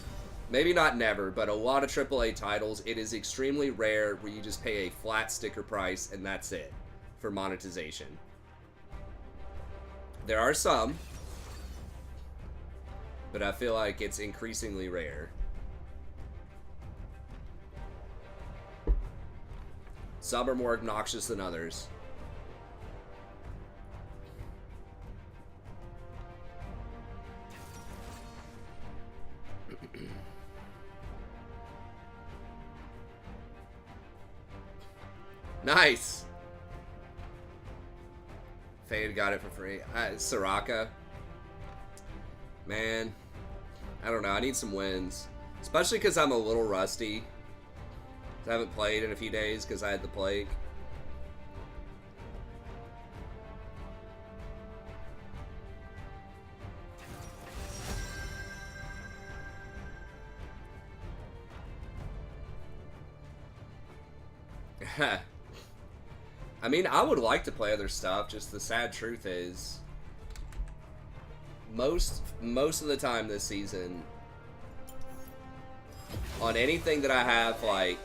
maybe not never, but a lot of AAA titles, it is extremely rare where you just pay a flat sticker price and that's it for monetization. There are some, but I feel like it's increasingly rare. Some are more obnoxious than others. Nice! Fade got it for free. Soraka. Man. I don't know. I need some wins. Especially because I'm a little rusty. I haven't played in a few days because I had the plague. I mean, I would like to play other stuff, just the sad truth is most of the time this season on anything that I have like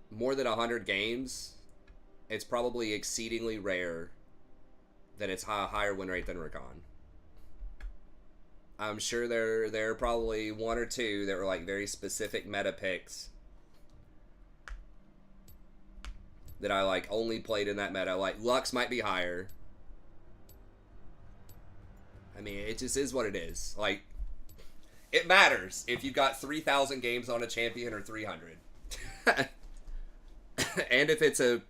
more than 100 games, it's probably exceedingly rare that it's a higher win rate than Rakan. I'm sure there are probably one or two that were like very specific meta picks that I like only played in that meta. Like Lux might be higher. I mean, it just is what it is. Like, it matters if you've got 3,000 games on a champion or 300. And if it's a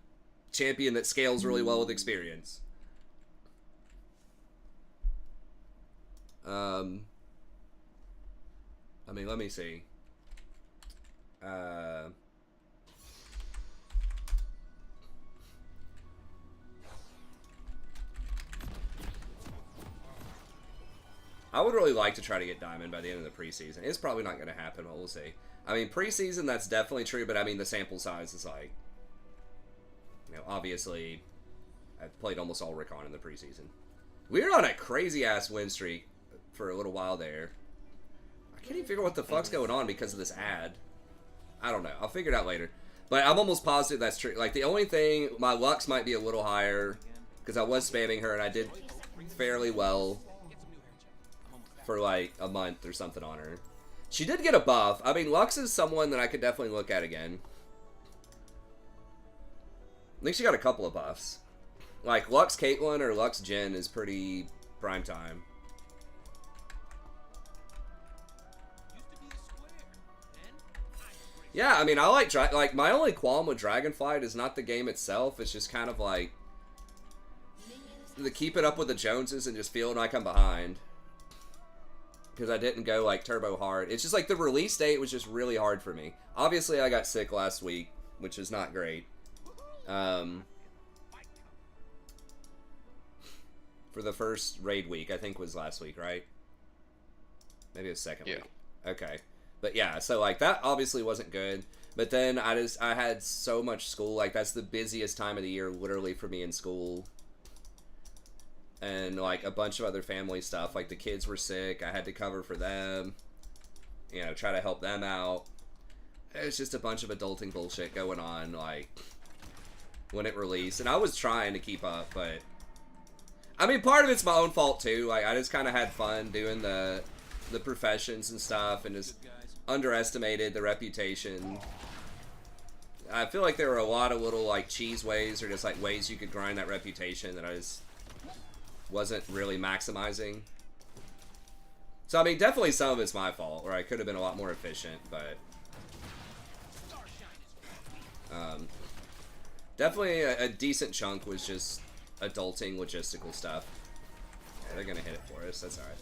champion that scales really well with experience. I mean, let me see. I would really like to try to get Diamond by the end of the preseason. It's probably not going to happen, but we'll see. I mean, preseason, that's definitely true, but I mean, the sample size is like obviously, I've played almost all Rakan in the preseason. We were on a crazy-ass win streak for a little while there. I can't even figure out what the fuck's going on because of this ad. I don't know. I'll figure it out later. But I'm almost positive that's true. Like, the only thing, my Lux might be a little higher because I was spamming her and I did fairly well for like a month or something on her. She did get a buff. I mean, Lux is someone that I could definitely look at again. I think she got a couple of buffs. Like, Lux Caitlyn or Lux Jhin is pretty prime time. Yeah, I mean, I like my only qualm with Dragonflight is not the game itself. It's just kind of like the keep it up with the Joneses and just feeling like I'm behind. Because I didn't go like turbo hard. It's just like the release date was just really hard for me. Obviously, I got sick last week, which is not great. For the first raid week, I think was last week, right? Maybe it was second week. Okay. But yeah, so like that obviously wasn't good. But then I had so much school. Like that's the busiest time of the year literally for me in school. And like a bunch of other family stuff. Like the kids were sick. I had to cover for them. You know, try to help them out. It was just a bunch of adulting bullshit going on like when it released. And I was trying to keep up, but I mean part of it's my own fault too. Like I just kind of had fun doing the professions and stuff and just underestimated the reputation. I feel like there were a lot of little like cheese ways or just like ways you could grind that reputation that I just wasn't really maximizing. So I mean definitely some of it's my fault where I could have been a lot more efficient, but definitely a decent chunk was just adulting logistical stuff. Yeah, they're gonna hit it for us, that's alright.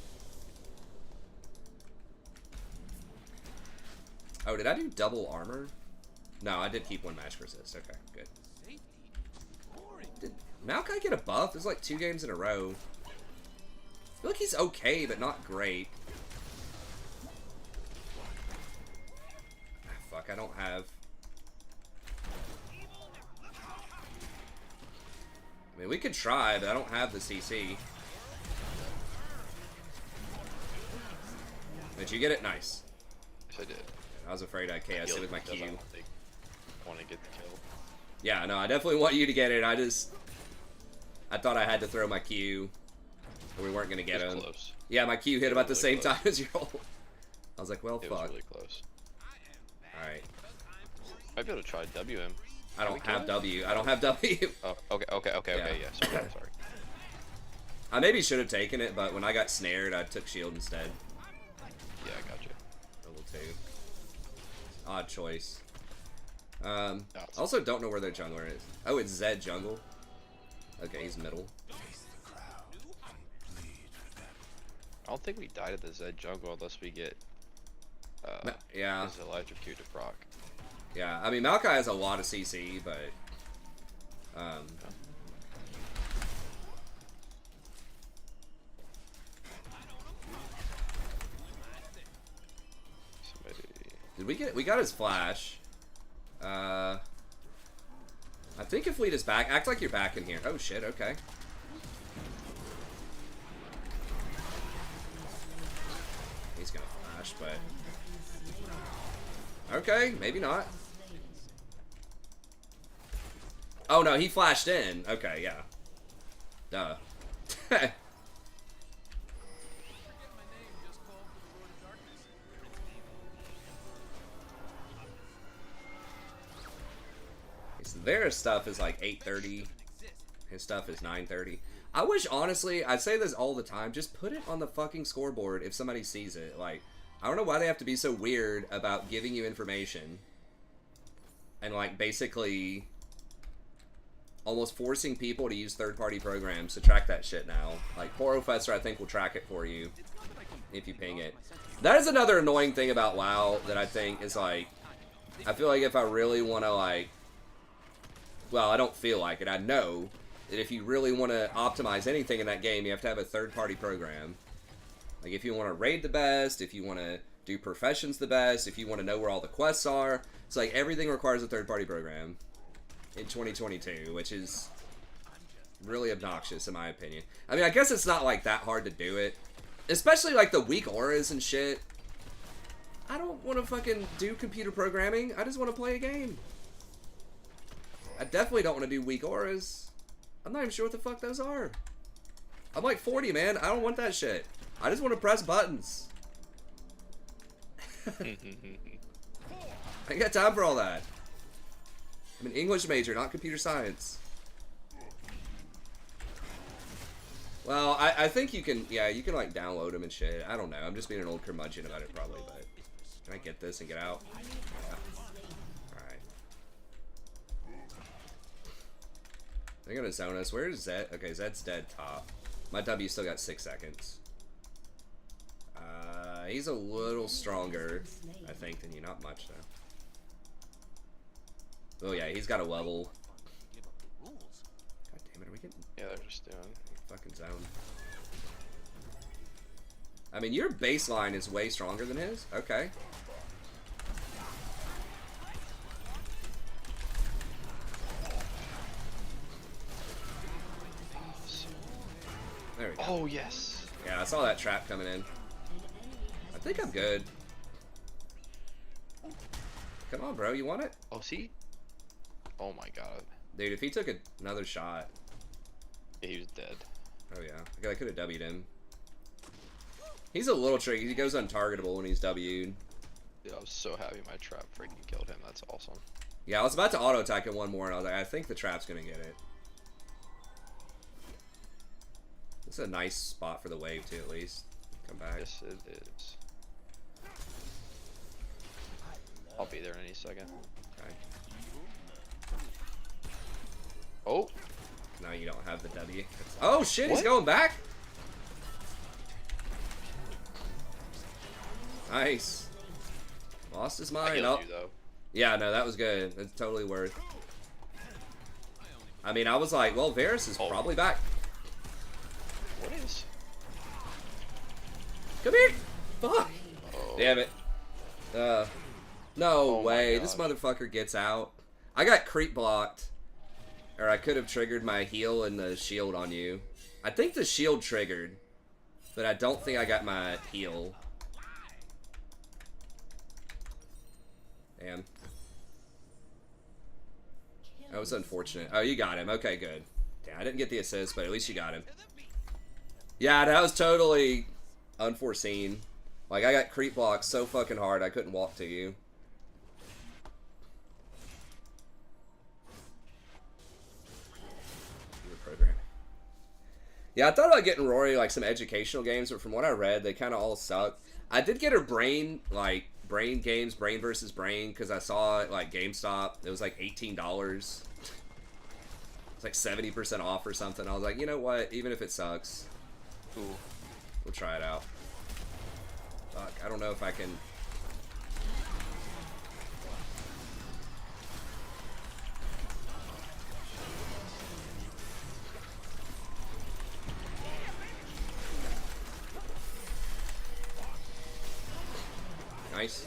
Oh, did I do double armor? No, I did keep one match resist. Okay, good. Did Maokai get a buff? There's like 2 games in a row. I feel like he's okay, but not great. Ah, fuck, I don't have... I mean, we could try, but I don't have the CC. Did you get it? Nice. Yes, I did. I was afraid I'd KS it with my Q. I want to get the kill. Yeah, no, I definitely want you to get it. I thought I had to throw my Q, or we weren't gonna get him. Close. Yeah, my Q hit about the same time as your ult. I was like, well, It fuck. was really close. All right. Might be able to try WM. I don't have W. I don't have W. Oh, okay, yeah, sorry. I maybe should have taken it, but when I got snared, I took shield instead. Yeah, I got you. Level 2. Odd choice. Also don't know where their jungler is. Oh, it's Zed jungle. Okay, he's middle. I don't think we died at the Zed jungle unless we get yeah. his electrocute to proc. Yeah, I mean Maokai has a lot of CC, but did we got his flash. I think if we just act like you're back in here. Oh shit, okay. He's gonna flash, but okay, maybe not. Oh no, he flashed in. Okay, yeah. Duh. So their stuff is like 8:30. His stuff is 9:30. I wish, honestly, I say this all the time, just put it on the fucking scoreboard if somebody sees it. Like, I don't know why they have to be so weird about giving you information and, like, basically almost forcing people to use third-party programs to track that shit now. Like, Professor, I think, will track it for you if you ping it. That is another annoying thing about WoW that I think is, like, I feel like if I really want to, like, well, I don't feel like it, I know that if you really want to optimize anything in that game, you have to have a third-party program. Like, if you want to raid the best, if you want to do professions the best, if you want to know where all the quests are, it's like everything requires a third-party program. in 2022, which is really obnoxious in my opinion. I mean, I guess it's not like that hard to do it, especially like the weak auras and shit. I don't want to fucking do computer programming. I just want to play a game. I definitely don't want to do weak auras. I'm not even sure what the fuck those are. I'm like 40, man. I don't want that shit. I just want to press buttons. I ain't got time for all that. I'm an English major, not computer science. Well, I think you can, yeah, you can like download them and shit. I don't know. I'm just being an old curmudgeon about it probably, but can I get this and get out? Yeah. Alright. They're gonna zone us. Where is Zed? Okay, Zed's dead top. My W still got 6 seconds. He's a little stronger, I think, than you. Not much, though. Oh, yeah, he's got a level. God damn it, are we getting... Yeah, they're just doing... Fucking zone. I mean, your baseline is way stronger than his. Okay. There we go. Oh, yes. Yeah, I saw that trap coming in. I think I'm good. Come on, bro. You want it? Oh, see? Oh, my God. Dude, if he took another shot... Yeah, he was dead. Oh, yeah. I could have W'd him. He's a little tricky. He goes untargetable when he's W'd. Yeah, I was so happy my trap freaking killed him. That's awesome. Yeah, I was about to auto-attack him one more, and I was like, I think the trap's gonna get it. This is a nice spot for the wave, too, at least. Come back. Yes, it is. I'll be there in any second. Okay. Oh! Now you don't have the W. Oh, shit, What? he's going back? Nice. Lost his I mind. healed Oh. you, though. Yeah, no, that was good. It's totally worth. I mean, I was like, well, Varus is probably back. What is? Come here! Fuck! Oh. Damn it. No Oh my way. This gosh. motherfucker gets out. I got creep blocked. Or I could have triggered my heal and the shield on you. I think the shield triggered. But I don't think I got my heal. Damn. That was unfortunate. Oh, you got him. Okay, good. Yeah, I didn't get the assist, but at least you got him. Yeah, that was totally unforeseen. Like, I got creep blocked so fucking hard I couldn't walk to you. Yeah, I thought about getting Rory like some educational games, but from what I read, they kind of all suck. I did get her brain, like, brain games, brain versus brain, because I saw it like GameStop. It was like $18. It's like 70% off or something. I was like, you know what? Even if it sucks, Ooh. we'll try it out. Fuck, I don't know if I can... Nice.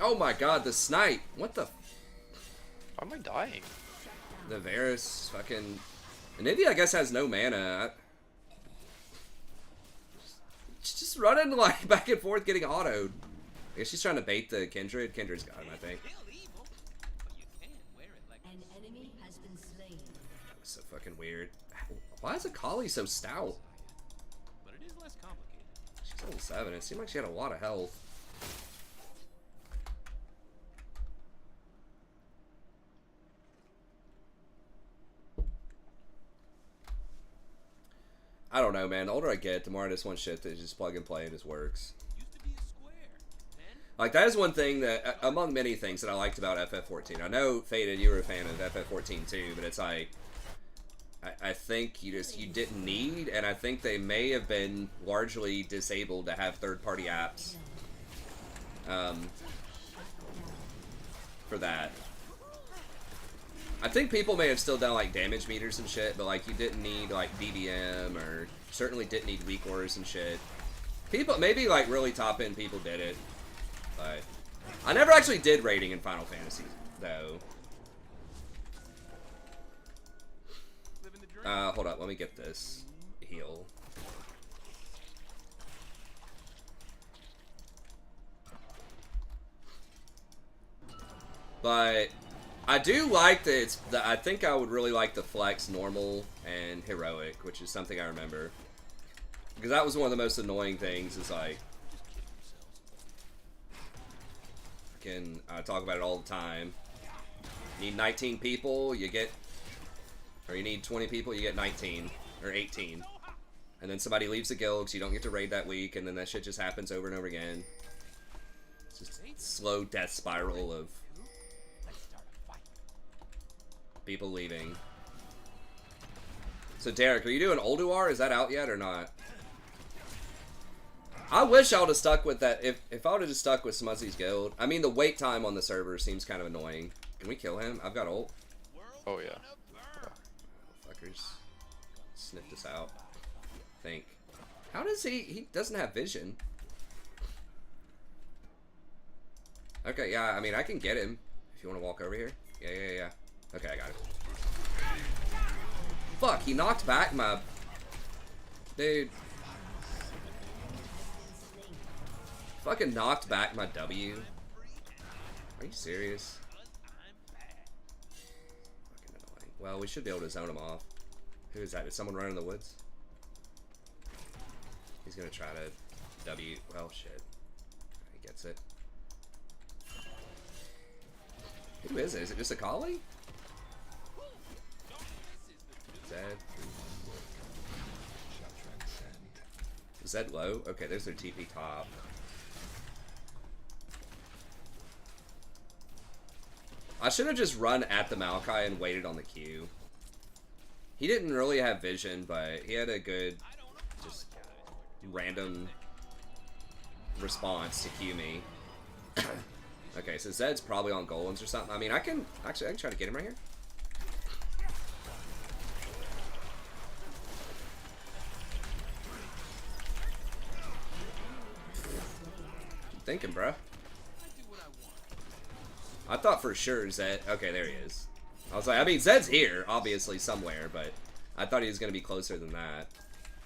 Oh my god, the snipe! What the... Why am I dying? The Varus fucking... And India, I guess, has no mana. She's just running like back and forth getting autoed. I guess she's trying to bait the Kindred. Kindred's got him, I think. An enemy has been slain. That was so fucking weird. Why is Akali so stout? But it is less complicated. She's level 7. It seemed like she had a lot of health. I don't know, man. The older I get, the more I just want shit that just plug and play and just works. Used to be a square. Then Like, that is one thing that, among many things that I liked about FF14. I know, Faded, you were a fan of FF14 too, but it's like, I think you didn't need, and I think they may have been largely disabled to have third-party apps for that. I think people may have still done like damage meters and shit, but like you didn't need like BBM, or certainly didn't need weak orders and shit. People, maybe like really top end people did it, but I never actually did raiding in Final Fantasy, though. Hold up, let me get this heal. But I do like that it's I think I would really like the flex normal and heroic, which is something I remember. Because that was one of the most annoying things, is like, I talk about it all the time. You need 19 people, you get, or you need 20 people, you get 19, or 18. And then somebody leaves the guild because you don't get to raid that week, and then that shit just happens over and over again. It's just a slow death spiral of people leaving. So Derek, are you doing Ulduar? Is that out yet or not? I wish I would have stuck with that. If I would have just stuck with Smuzzy's guild. I mean, the wait time on the server seems kind of annoying. Can we kill him? I've got ult. Oh yeah. Fuckers. Sniffed us out. Think. How does he doesn't have vision. Okay, yeah, I mean, I can get him. If you want to walk over here. Yeah. Okay, I got it. Fuck, he knocked back my... Dude. Fucking knocked back my W. Are you serious? Fucking annoying. Well, we should be able to zone him off. Who is that? Is someone running in the woods? He's gonna try to W. Well, shit. He gets it. Who is it? Is it just a collie? Zed. Zed low? Okay, there's their TP top. I should have just run at the Maokai and waited on the Q. He didn't really have vision, but he had a good, just random response to Q me. Okay, so Zed's probably on golems or something. I mean, I can try to get him right here. Keep thinking, bruh. I thought for sure Zed... Okay, there he is. I was like, I mean, Zed's here, obviously, somewhere, but I thought he was going to be closer than that.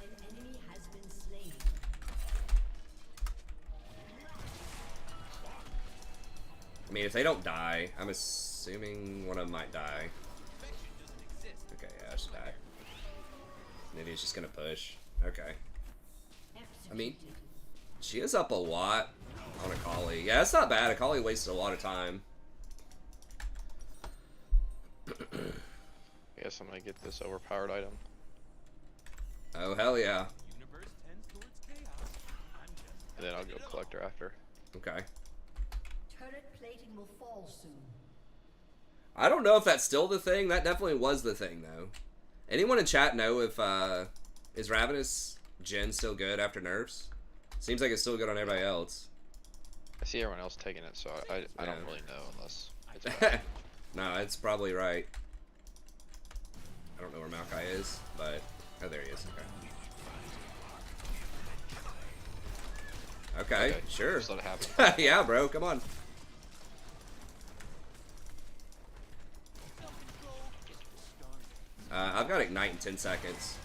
An enemy has been slain. I mean, if they don't die, I'm assuming one of them might die. Okay, yeah, I should die. Maybe he's just going to push. Okay. I mean, she is up a lot on a Akali. Yeah, that's not bad. Akali wasted a lot of time. I guess I'm gonna get this overpowered item. Oh, hell yeah. And then I'll go collector after. Okay. Turret plating will fall soon. I don't know if that's still the thing. That definitely was the thing, though. Anyone in chat know if, is Ravenous Gen still good after nerfs? Seems like it's still good on everybody else. I see everyone else taking it, so I don't really know unless it's bad. No, it's probably right. I don't know where Maokai is, but... Oh, there he is. Okay. Okay, sure. Just let it happen. Yeah, bro, come on. I've got Ignite in 10 seconds.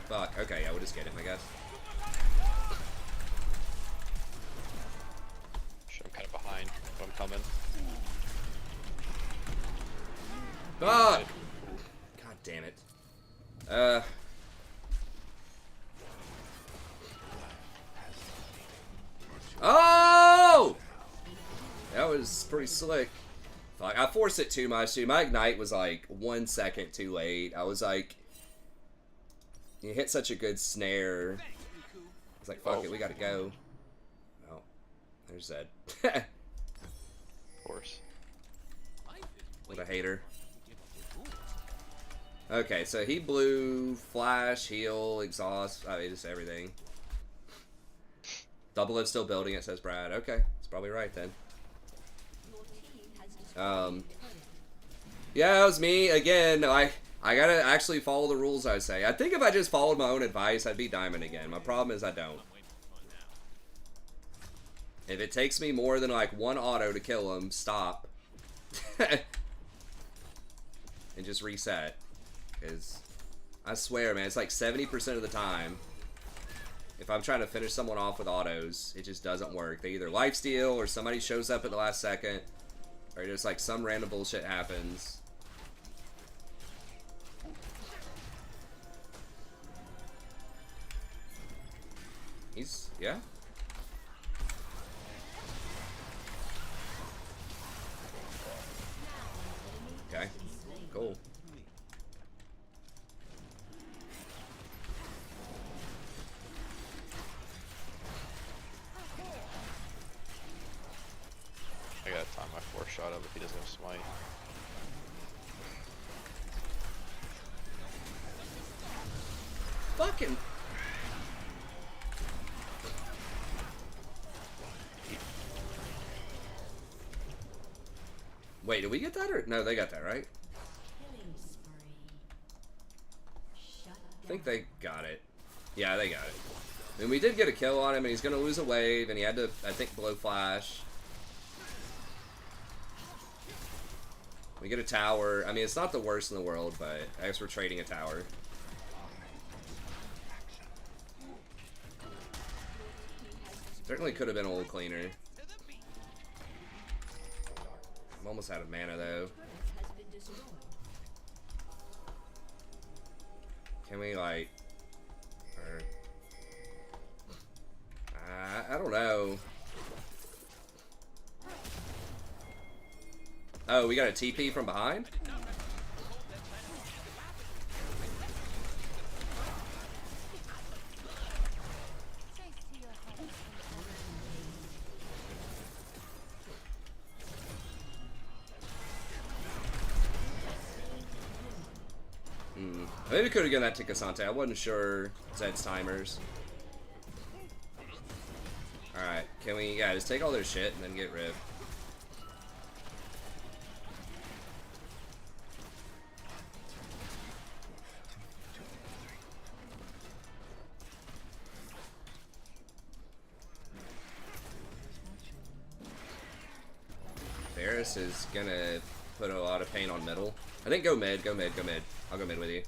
Fuck, okay, yeah, we'll just get him, I guess. Sure, I'm kind of behind, but I'm coming. Fuck! God damn it. Oh! That was pretty slick. Fuck, I forced it too much, dude. My Ignite was like 1 second too late. I was like... You hit such a good snare. I was like, fuck it, we gotta go. Oh. There's Zed. Of course. What a hater. Okay, so he blew flash, heal, exhaust, I mean, just everything. Double Lift still building it, says Brad. Okay, that's probably right then. Yeah, that was me. Again, I gotta actually follow the rules, I say. I think if I just followed my own advice, I'd be diamond again. My problem is I don't. If it takes me more than like one auto to kill him, stop. And just reset. Because I swear, man, it's like 70% of the time, if I'm trying to finish someone off with autos, it just doesn't work. They either lifesteal or somebody shows up at the last second, or just like some random bullshit happens. He's, yeah. Okay, cool. I gotta time my 4-shot up if he doesn't have smite. Fucking. Wait, did we get that or no? They got that right. Killing spree. Shut I think they got it. Yeah, they got it. I mean, we did get a kill on him, and he's gonna lose a wave, and he had to, I think, blow flash. We get a tower. I mean, it's not the worst in the world, but I guess we're trading a tower. Certainly could have been a little cleaner. I'm almost out of mana, though. has been destroyed. Can we, like... Or... I don't know. Oh, we got a TP from behind? Maybe we could have given that to Cassante. I wasn't sure Zed's timers. Alright, can we, yeah, just take all their shit and then get Riv. Varus is gonna put a lot of pain on middle. I think go mid, go mid, go mid. I'll go mid with you.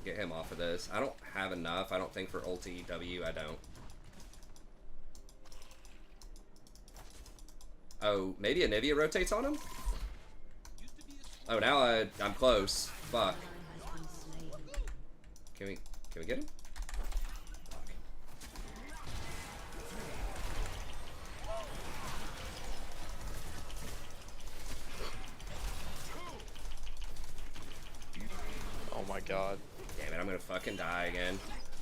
Get him off of this. I don't have enough, I don't think, for ulti W. I don't. Oh, maybe Anivia rotates on him? Oh, now I'm close. Fuck. Can we get him? Oh my god. Damn it, I'm gonna fucking die again.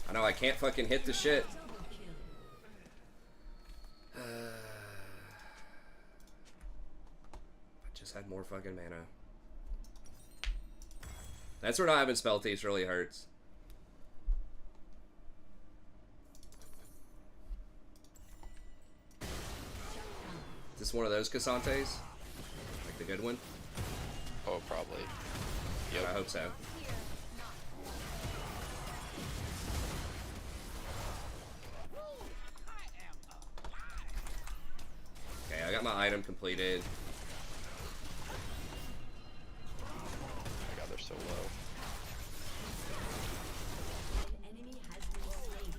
I know I can't fucking hit the shit. I just had more fucking mana. That's where not having spell thieves really hurts. Is this one of those Cassantes? Like the good one? Oh, probably. Yep. Yep. I hope so. Okay, I got my item completed. Oh my god, they're so low. An enemy has been slain.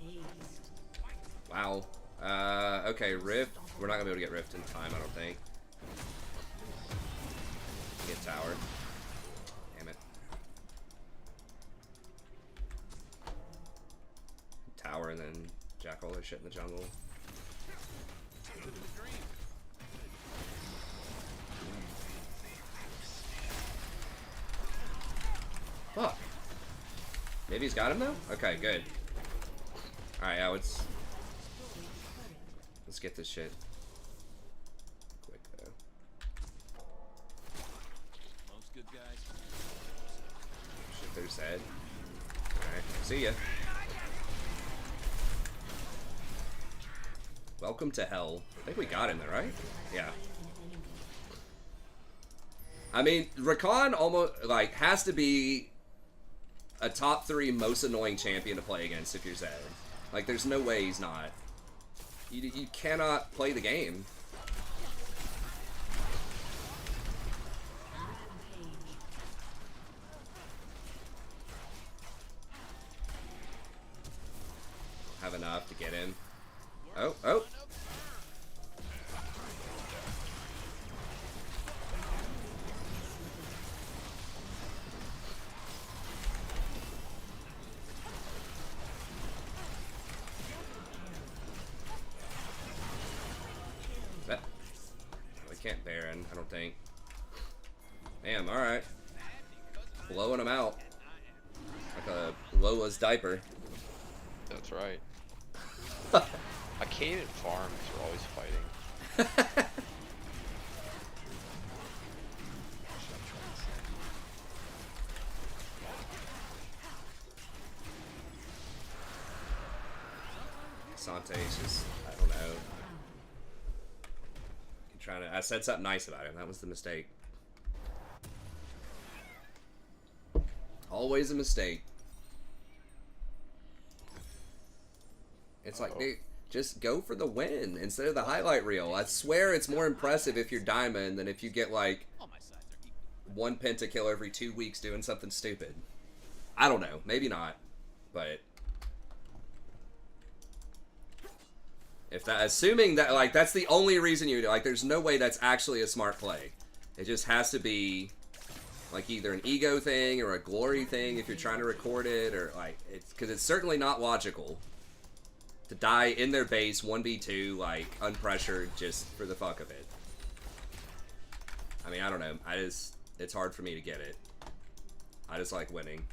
Aced. Wow. Okay, Rift. We're not gonna be able to get Rift in time, I don't think. Get tower. Damn it. Tower and then jack all their shit in the jungle. Fuck. Maybe he's got him though? Okay, good. Alright, yeah, let's get this shit quick though. Most good guys. Shit, they're sad. Alright, see ya. Welcome to hell. I think we got him there, right? Yeah. I mean, Rakan almost, like, has to be a top 3 most annoying champion to play against if you're Zed. Like, there's no way he's not. You cannot play the game. Have enough to get him. Oh, oh. We can't Baron, I don't think. Damn, alright. Blowing him out. Like a Lola's diaper. That's right. I can't even farm because we're always fighting. Sante's just, I don't know. I said something nice about him. That was the mistake. Always a mistake. It's like, dude, just go for the win instead of the highlight reel. I swear it's more impressive if you're diamond than if you get like one pentakill every 2 weeks doing something stupid. I don't know. Maybe not. But if that, assuming that, like, that's the only reason you do, like, there's no way that's actually a smart play. It just has to be like either an ego thing or a glory thing if you're trying to record it, or like, it's because it's certainly not logical to die in their base 1v2 like unpressured just for the fuck of it. I mean, I don't know. It's hard for me to get it. I just like winning.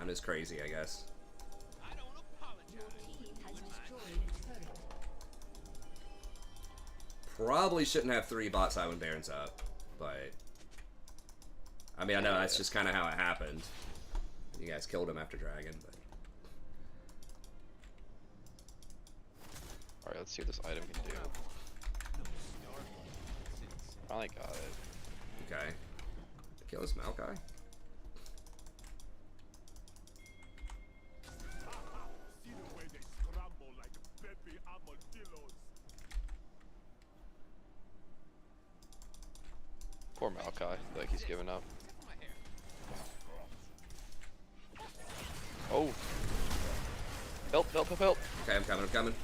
I'm just crazy, I guess. Probably shouldn't have 3 bot side when Baron's up, but I mean, I know that's just kind of how it happened. You guys killed him after Dragon, but Alright, let's see what this item can do. Finally got it. okay. Kill this Maokai. See the way they scramble like baby armadillos. Poor Maokai, like he's given up. Oh! Help, help, help, help! Okay, I'm coming, I'm coming.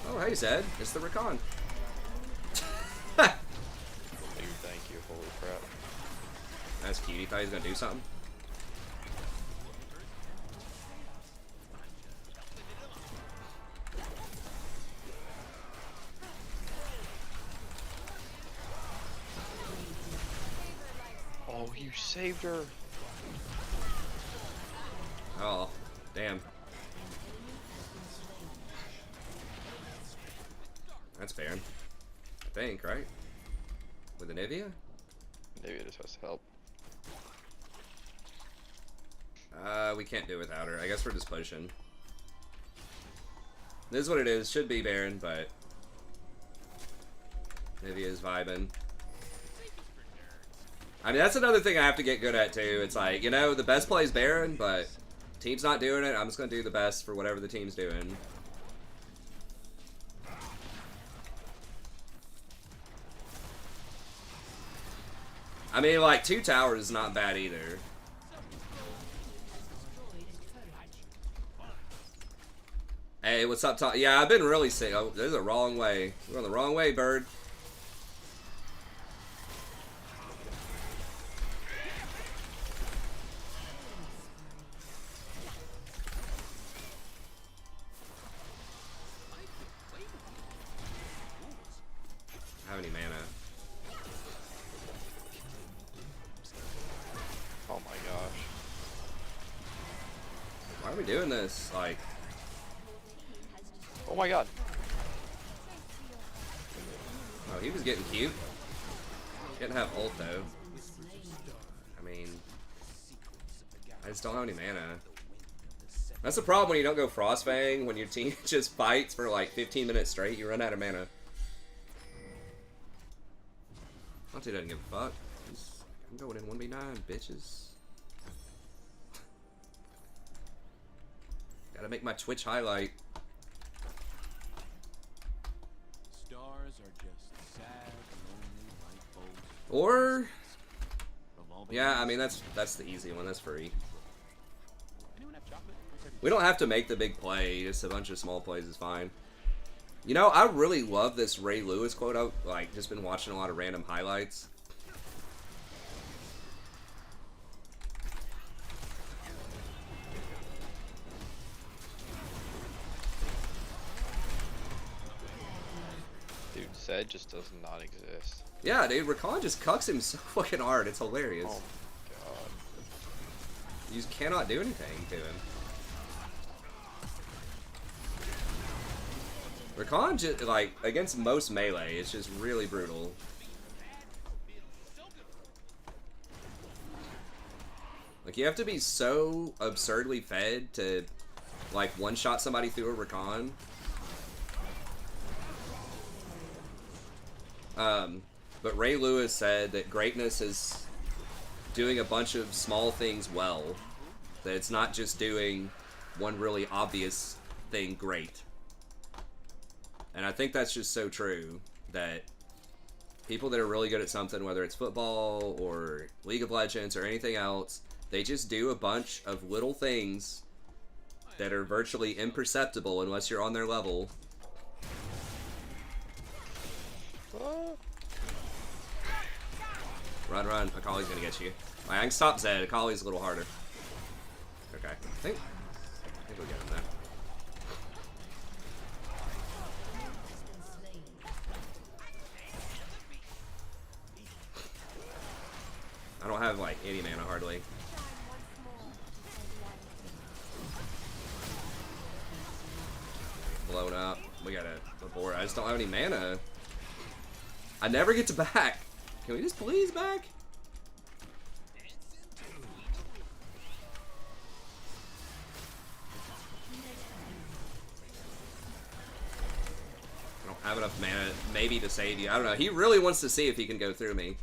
Oh, hey, Zed. It's the Rakan. Thank you, holy crap. That's cute. He thought he was going to do something. Oh, you saved her! Oh, damn. That's Baron. I think, right? With an Ivia? Maybe it just has to help. We can't do it without her. I guess we're just pushing. This is what it is. Should be Baron, but Ivia's vibing. I mean, that's another thing I have to get good at, too. It's like, you know, the best play is Baron, but team's not doing it. I'm just going to do the best for whatever the team's doing. I mean, like, 2 towers is not bad either. Hey, what's up, Tom? Yeah, I've been really sick. Oh, there's a wrong way. We're on the wrong way, bird. How many mana? Oh my gosh. Why are we doing this? Like, Oh my god! oh, he was getting cute. Didn't have ult though. I mean, I just don't have any mana. That's the problem when you don't go Frostfang, when your team just fights for like 15 minutes straight, you run out of mana. I'll Dante doesn't give a fuck. I'm going in 1v9, bitches. Gotta make my Twitch highlight. Stars are just sad, lonely light bulbs. Or, Revolving yeah, I lights. mean that's the easy one. That's free. Anyone have chocolate? We don't have to make the big play. Just a bunch of small plays is fine. You know, I really love this Ray Lewis quote. I've like just been watching a lot of random highlights. Dude, Zed just does not exist. Yeah, dude, Rakan just cucks him so fucking hard. It's hilarious. Oh my god. You just cannot do anything to him. Rakan just like against most melee, it's just really brutal. Like you have to be so absurdly fed to like one-shot somebody through a Rakan. But Ray Lewis said that greatness is doing a bunch of small things well. That it's not just doing one really obvious thing great. And I think that's just so true, that people that are really good at something, whether it's football or League of Legends or anything else, they just do a bunch of little things that are virtually imperceptible unless you're on their level. Run, run. Akali's gonna get you. I can stop Zed. Akali's a little harder. Okay. I think we'll get him there. I don't have like any mana hardly. Blown up. We gotta abort. I just don't have any mana. I never get to back. Can we just please back? I don't have enough mana maybe to save you. I don't know. He really wants to see if he can go through me.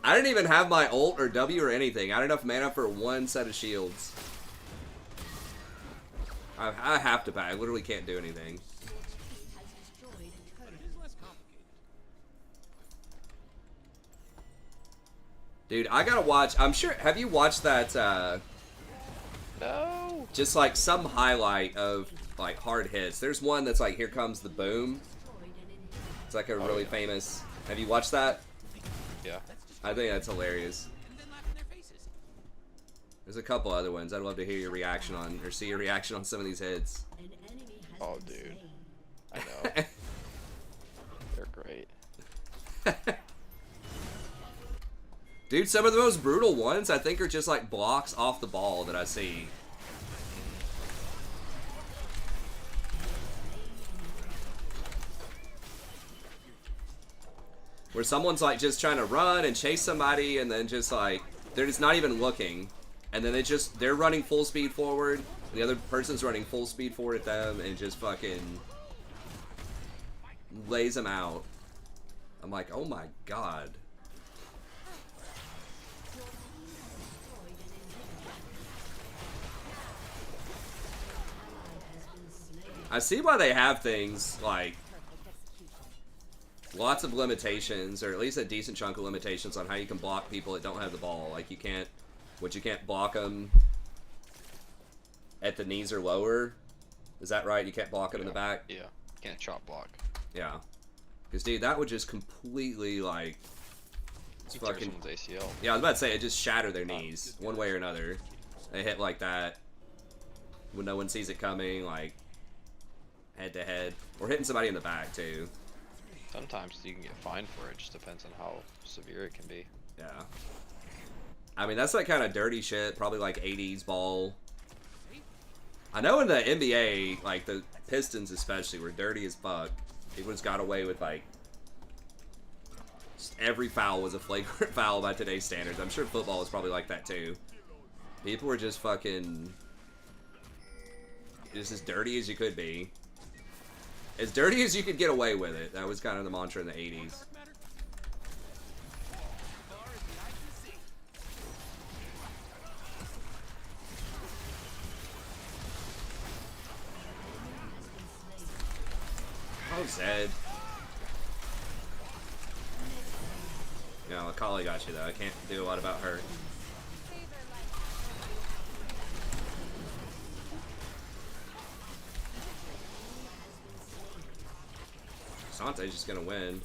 I didn't even have my ult or W or anything. I had enough mana for one set of shields. I have to back. I literally can't do anything. Dude, I gotta watch. I'm sure. Have you watched that? No. Just like some highlight of like hard hits. There's one that's like, here comes the boom. It's like a really famous. Have you watched that? Yeah. I think that's hilarious. There's a couple other ones. I'd love to hear your reaction on, or see your reaction on some of these hits. Oh, dude. I know. They're great. Dude, some of the most brutal ones I think are just like blocks off the ball that I see. Where someone's like just trying to run and chase somebody and then just like, they're just not even looking. And then they're running full speed forward and the other person's running full speed forward at them and just fucking lays them out. I'm like, oh my god. I see why they have things like lots of limitations, or at least a decent chunk of limitations on how you can block people that don't have the ball. Like you can't block them at the knees or lower. Is that right? You can't block them in the back? Yeah. Can't chop block. Yeah. Because dude, that would just completely like Tear someone's ACL. Yeah, I was about to say it just shatter their knees one way or another. They hit like that when no one sees it coming, like head to head, or hitting somebody in the back too. Sometimes you can get fined for it. Just depends on how severe it can be. Yeah. I mean, that's like kind of dirty shit. Probably like 80s ball. I know in the NBA, like the Pistons especially, were dirty as fuck. People just got away with like just every foul was a flagrant foul by today's standards. I'm sure football was probably like that too. People were just fucking just as dirty as you could be. As dirty as you could get away with it. That was kind of the mantra in the 80s. Oh, Zed. No, Akali got you though. I can't do a lot about her. Sante's just gonna win.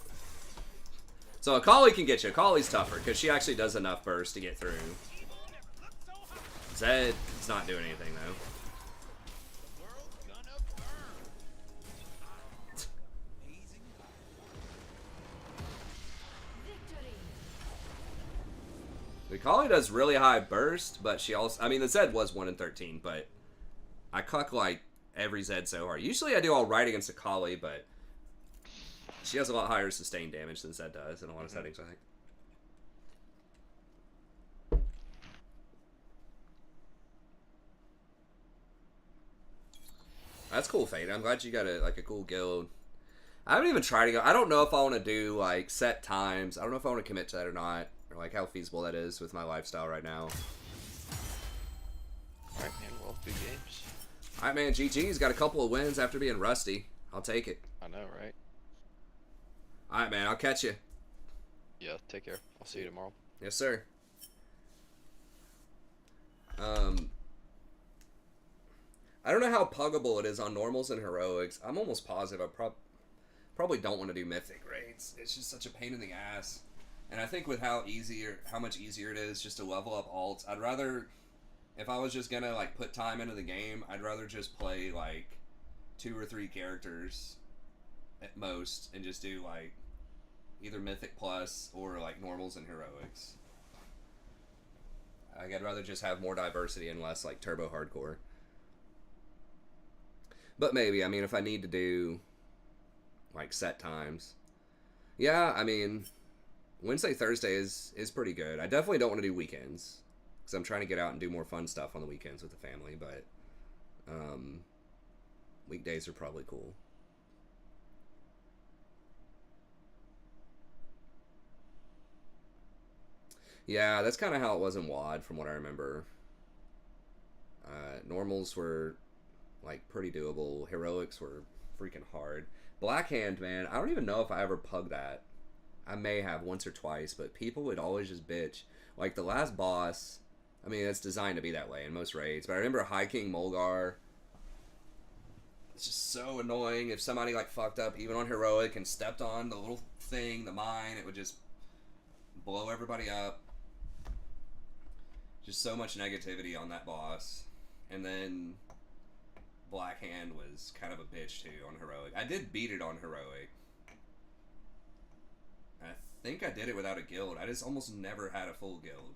So Akali can get you. Akali's tougher because she actually does enough burst to get through. Zed is not doing anything though. Akali does really high burst, but she also, I mean, the Zed was 1 in 13, but I cuck like every Zed so hard. Usually I do alright against Akali, but she has a lot higher sustained damage than Zed does in a lot of settings, I think. That's cool, Fate. I'm glad you got a cool guild. I haven't even tried to go. I don't know if I want to do like set times. I don't know if I want to commit to that or not, or like how feasible that is with my lifestyle right now. Alright, man. Well, good games. Alright, man. GG's got a couple of wins after being rusty. I'll take it. I know, right? Alright, man. I'll catch you. Yeah, take care. I'll see you tomorrow. Yes, sir. I don't know how puggable it is on normals and heroics. I'm almost positive I probably don't want to do mythic raids. It's just such a pain in the ass. And I think with how much easier it is just to level up alts, I'd rather, if I was just gonna like put time into the game, I'd rather just play like 2 or 3 characters at most and just do like either mythic plus or like normals and heroics. Like, I'd rather just have more diversity and less like turbo hardcore. But maybe, I mean, if I need to do like set times. Yeah, I mean, Wednesday, Thursday is pretty good. I definitely don't want to do weekends because I'm trying to get out and do more fun stuff on the weekends with the family, but weekdays are probably cool. Yeah, that's kind of how it was in WoD from what I remember. Normals were like pretty doable. Heroics were freaking hard. Blackhand, man, I don't even know if I ever pugged that. I may have once or twice, but people would always just bitch. Like the last boss, I mean, it's designed to be that way in most raids, but I remember High King Mulgar. It's just so annoying if somebody like fucked up even on heroic and stepped on the little thing, the mine, it would just blow everybody up. Just so much negativity on that boss. And then Blackhand was kind of a bitch too on heroic. I did beat it on heroic. I think I did it without a guild. I just almost never had a full guild.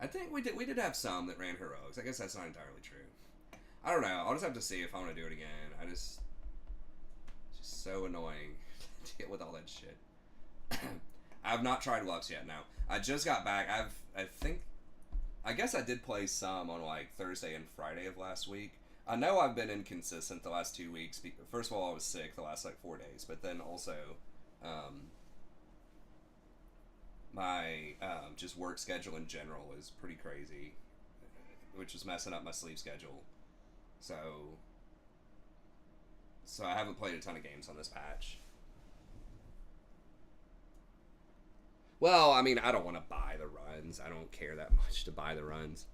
I think we did have some that ran heroics. I guess that's not entirely true. I don't know. I'll just have to see if I want to do it again. It's just so annoying to deal with all that shit. I have not tried Lux yet. Now I just got back. I guess I did play some on like Thursday and Friday of last week. I know I've been inconsistent the last 2 weeks. First of all, I was sick the last like 4 days, but then also my just work schedule in general is pretty crazy, which is messing up my sleep schedule. So I haven't played a ton of games on this patch. Well, I mean, I don't want to buy the runs. I don't care that much to buy the runs.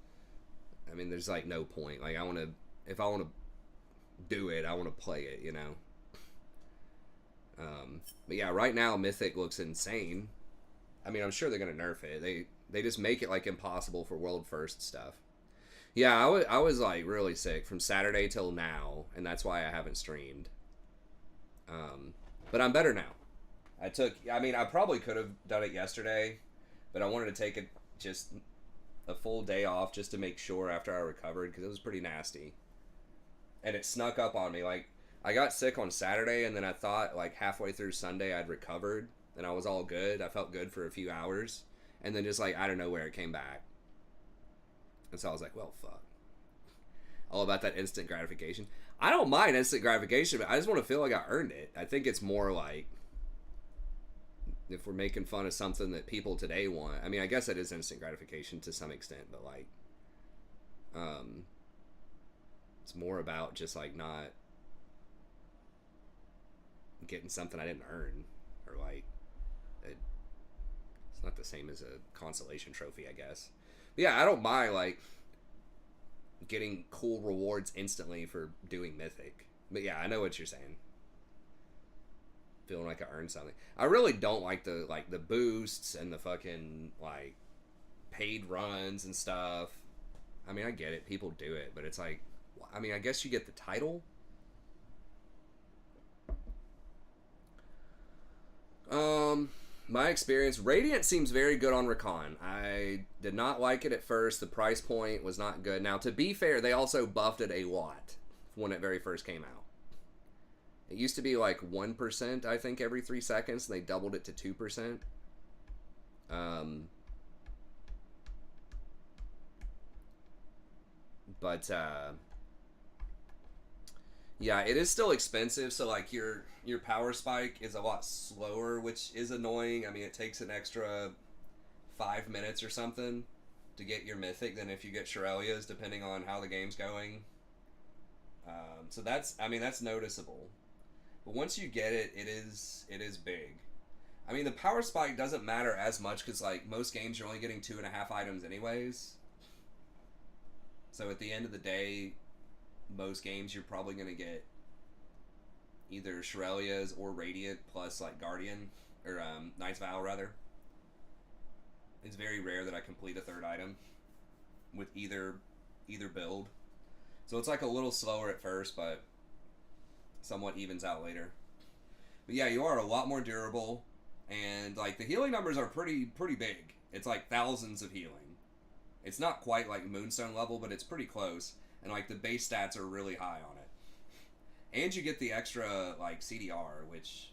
I mean, there's like no point. Like, if I want to do it, I want to play it, you know? But yeah, right now, Mythic looks insane. I mean, I'm sure they're going to nerf it. They just make it like impossible for world first stuff. Yeah, I was like really sick from Saturday till now, and that's why I haven't streamed. But I'm better now. I probably could have done it yesterday, but I wanted to take it just a full day off just to make sure after I recovered, because it was pretty nasty. And it snuck up on me. Like, I got sick on Saturday, and then I thought, like, halfway through Sunday I'd recovered, and I was all good. I felt good for a few hours, and then just, like, out of nowhere it came back. And so I was like, well, fuck. All about that instant gratification. I don't mind instant gratification, but I just want to feel like I earned it. I think it's more like, if we're making fun of something that people today want, I mean, I guess that is instant gratification to some extent, but like, It's more about just like not getting something I didn't earn, or like it's not the same as a consolation trophy, I guess. But yeah, I don't mind like getting cool rewards instantly for doing mythic. But yeah, I know what you're saying. Feeling like I earned something. I really don't like the boosts and the fucking like paid runs and stuff. I mean, I get it, people do it, but it's like, I mean, I guess you get the title. My experience, Radiant seems very good on Rakan. I did not like it at first. The price point was not good. Now, to be fair, they also buffed it a lot when it very first came out. It used to be like 1%, I think, every 3 seconds, and they doubled it to 2%. Yeah, it is still expensive, so like your power spike is a lot slower, which is annoying. I mean, it takes an extra 5 minutes or something to get your mythic than if you get Shirelia's, depending on how the game's going. So that's noticeable. But once you get it, it is big. I mean, the power spike doesn't matter as much because like most games you're only getting 2.5 items anyways. So at the end of the day, most games you're probably going to get either Shirelia's or Radiant plus like Guardian or Knight's Vow rather. It's very rare that I complete a third item with either build. So it's like a little slower at first, but somewhat evens out later. But yeah, you are a lot more durable, and like the healing numbers are pretty big. It's like thousands of healing. It's not quite like Moonstone level, but it's pretty close. And like the base stats are really high on it. And you get the extra like CDR, which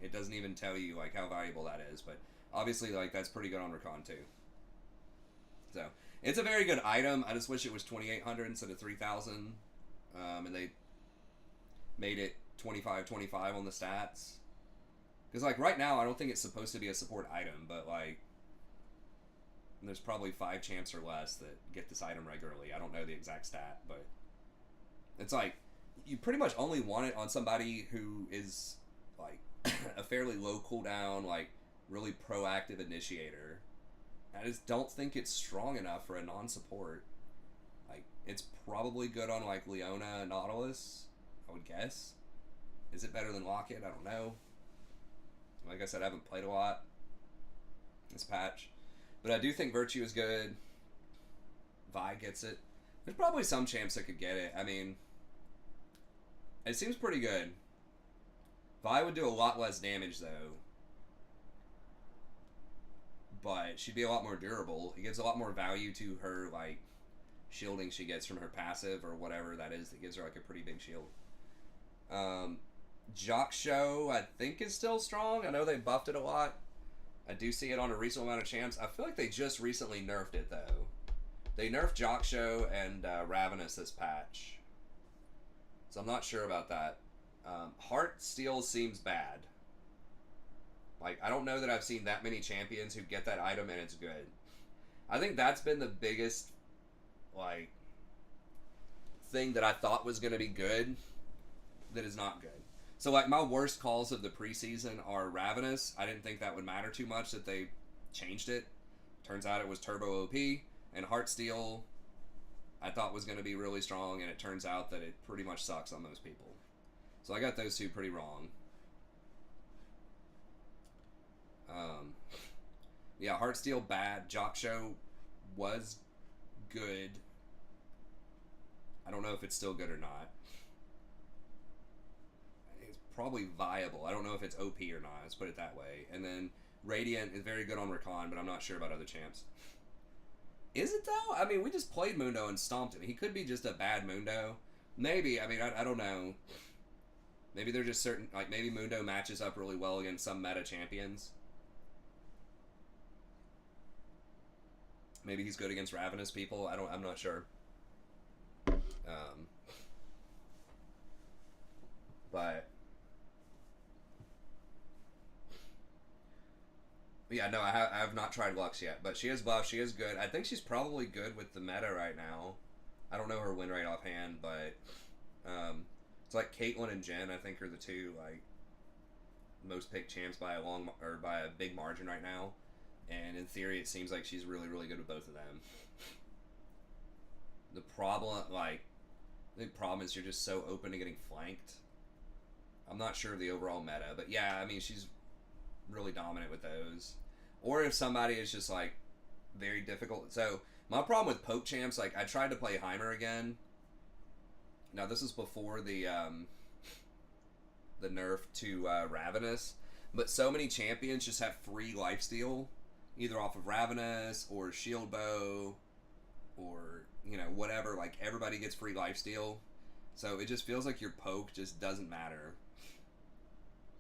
it doesn't even tell you like how valuable that is, but obviously like that's pretty good on Rakan too. So it's a very good item. I just wish it was 2,800 instead of 3,000, and they made it 25/25 on the stats. Because like right now, I don't think it's supposed to be a support item, but like there's probably 5 champs or less that get this item regularly. I don't know the exact stat, but it's like you pretty much only want it on somebody who is like a fairly low cooldown, like really proactive initiator. I just don't think it's strong enough for a non-support. Like it's probably good on like Leona and Nautilus, I would guess. Is it better than Locket? I don't know. Like I said, I haven't played a lot this patch. But I do think Virtue is good. Vi gets it. There's probably some champs that could get it. I mean, it seems pretty good. Vi would do a lot less damage, though. But she'd be a lot more durable. It gives a lot more value to her, like, shielding she gets from her passive or whatever that is that gives her, like, a pretty big shield. Jock Show, I think, is still strong. I know they buffed it a lot. I do see it on a reasonable amount of champs. I feel like they just recently nerfed it, though. They nerfed Jock Show and Ravenous this patch. So I'm not sure about that. Heart Steel seems bad. Like, I don't know that I've seen that many champions who get that item and it's good. I think that's been the biggest, like, thing that I thought was going to be good that is not good. So, like, my worst calls of the preseason are Ravenous. I didn't think that would matter too much that they changed it. Turns out it was Turbo OP. And Heartsteel, I thought was going to be really strong, and it turns out that it pretty much sucks on most people. So I got those two pretty wrong. Yeah, Heartsteel bad. Jock Show was good. I don't know if it's still good or not. It's probably viable. I don't know if it's OP or not. Let's put it that way. And then Radiant is very good on Rakan, but I'm not sure about other champs. Is it though? I mean, we just played Mundo and stomped him. He could be just a bad Mundo. Maybe. I mean, I don't know. Maybe they're just certain, like maybe Mundo matches up really well against some meta champions. Maybe he's good against Ravenous people. I'm not sure. But yeah, no, I have not tried Lux yet, but she is buff. She is good. I think she's probably good with the meta right now. I don't know her win rate offhand, but it's like Caitlyn and Jen, I think, are the two like most picked champs by by a big margin right now. And in theory, it seems like she's really, really good with both of them. The problem is you're just so open to getting flanked. I'm not sure of the overall meta, but yeah, I mean, she's really dominant with those. Or if somebody is just like very difficult. So my problem with poke champs, like I tried to play Heimer again. Now this is before the nerf to Ravenous, but so many champions just have free lifesteal, either off of Ravenous or Shield Bow, or whatever. Like everybody gets free lifesteal, so it just feels like your poke just doesn't matter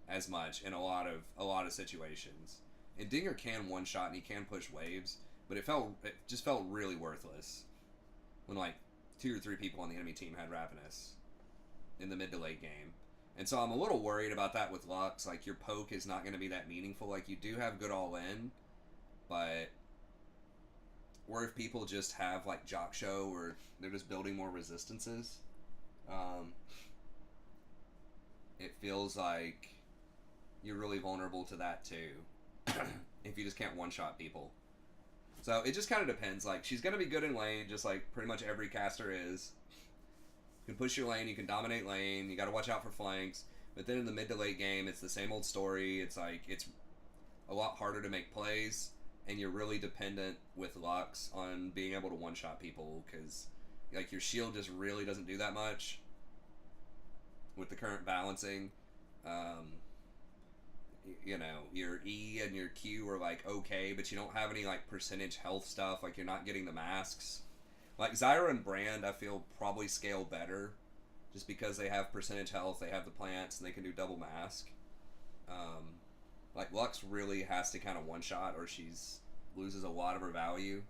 as much in a lot of situations. And Dinger can one shot and he can push waves, but it just felt really worthless when like 2 or 3 people on the enemy team had Ravenous in the mid to late game. And so I'm a little worried about that with Lux. Like your poke is not going to be that meaningful. Like you do have good all in, but or if people just have like Jock Show or they're just building more resistances, it feels like you're really vulnerable to that too. If you just can't one-shot people. So it just kind of depends. Like she's going to be good in lane, just like pretty much every caster is. You can push your lane, you can dominate lane, you got to watch out for flanks. But then in the mid to late game, it's the same old story. It's like it's a lot harder to make plays, and you're really dependent with Lux on being able to one-shot people, because like your shield just really doesn't do that much with the current balancing. Your E and your Q are like okay, but you don't have any like percentage health stuff. Like you're not getting the masks. Like Zyra and Brand, I feel probably scale better, just because they have percentage health, they have the plants, and they can do double mask. Like Lux really has to kind of one shot, or she's loses a lot of her value,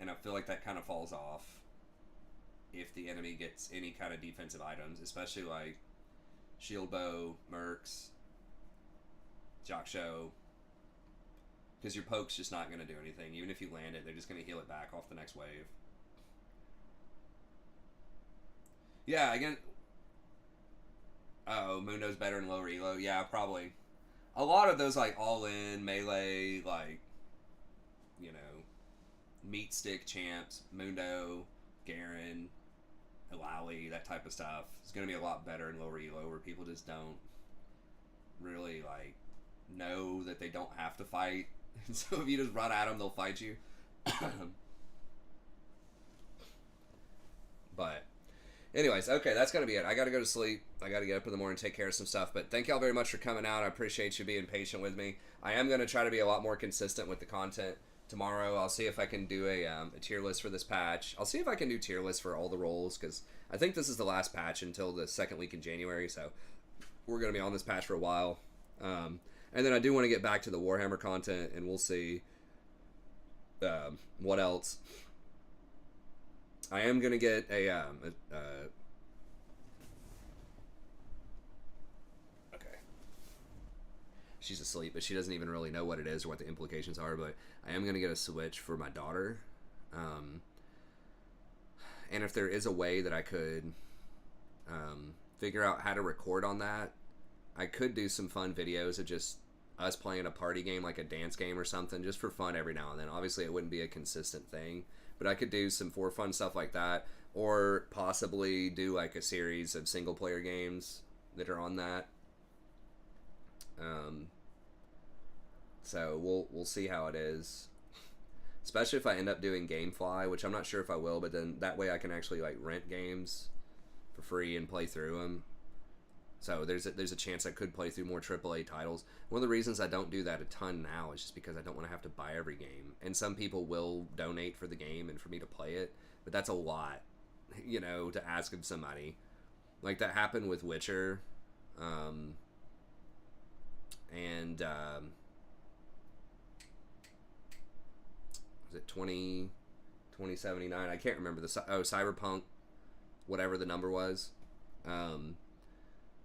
and I feel like that kind of falls off if the enemy gets any kind of defensive items, especially like Shield Bow, Mercs, Jock Show, because your poke's just not going to do anything. Even if you land it, they're just going to heal it back off the next wave. Yeah, again. Oh, Mundo's better in lower elo. Yeah, probably. A lot of those like all-in melee, like meat stick champs, Mundo, Garen, Alawi, that type of stuff is going to be a lot better in lower elo, where people just don't really like know that they don't have to fight. So if you just run at them, they'll fight you. But anyways, okay, that's going to be it. I got to go to sleep. I got to get up in the morning and take care of some stuff. But thank y'all very much for coming out. I appreciate you being patient with me. I am going to try to be a lot more consistent with the content tomorrow. I'll see if I can do a tier list for this patch. I'll see if I can do tier lists for all the roles, because I think this is the last patch until the second week in January. So we're going to be on this patch for a while. And then I do want to get back to the Warhammer content, and we'll see what else. I am going to get okay. She's asleep, but she doesn't even really know what it is or what the implications are, but I am going to get a Switch for my daughter. And if there is a way that I could figure out how to record on that, I could do some fun videos of just us playing a party game, like a dance game or something, just for fun every now and then. Obviously, it wouldn't be a consistent thing, but I could do some for fun stuff like that, or possibly do like a series of single player games that are on that. So we'll see how it is, especially if I end up doing GameFly, which I'm not sure if I will, but then that way I can actually like rent games for free and play through them. So there's a chance I could play through more AAA titles. One of the reasons I don't do that a ton now is just because I don't want to have to buy every game. And some people will donate for the game and for me to play it, but that's a lot, to ask of somebody. Like that happened with Witcher, and was it 2079? I can't remember Cyberpunk, whatever the number was.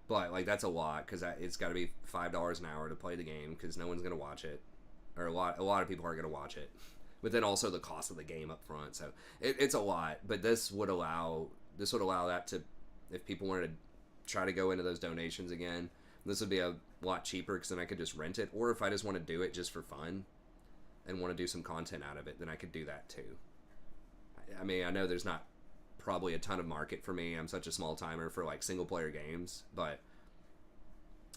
But like that's a lot, because it's got to be $5 an hour to play the game, because no one's gonna watch it, or a lot of people aren't gonna watch it. but then also the cost of the game up front. So it's a lot, but this would allow that to, if people wanted to try to go into those donations again, this would be a lot cheaper because then I could just rent it. Or if I just want to do it just for fun and want to do some content out of it, then I could do that too. I mean, I know there's not probably a ton of market for me. I'm such a small timer for like single player games, but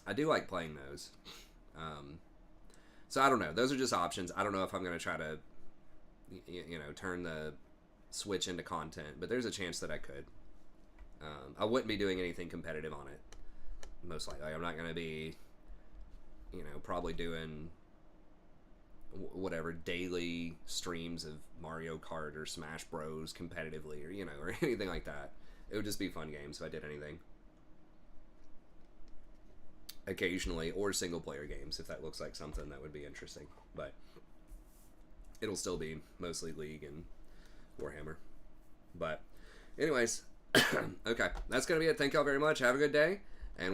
I do like playing those. So I don't know. Those are just options. I don't know if I'm going to try to, turn the Switch into content, but there's a chance that I could. I wouldn't be doing anything competitive on it, most likely. I'm not going to be, probably doing whatever daily streams of Mario Kart or Smash Bros competitively, or or anything like that. It would just be fun games if I did anything. Occasionally, or single player games if that looks like something that would be interesting, but it'll still be mostly League and Warhammer. But anyways, okay, that's gonna be it. Thank y'all very much. Have a good day.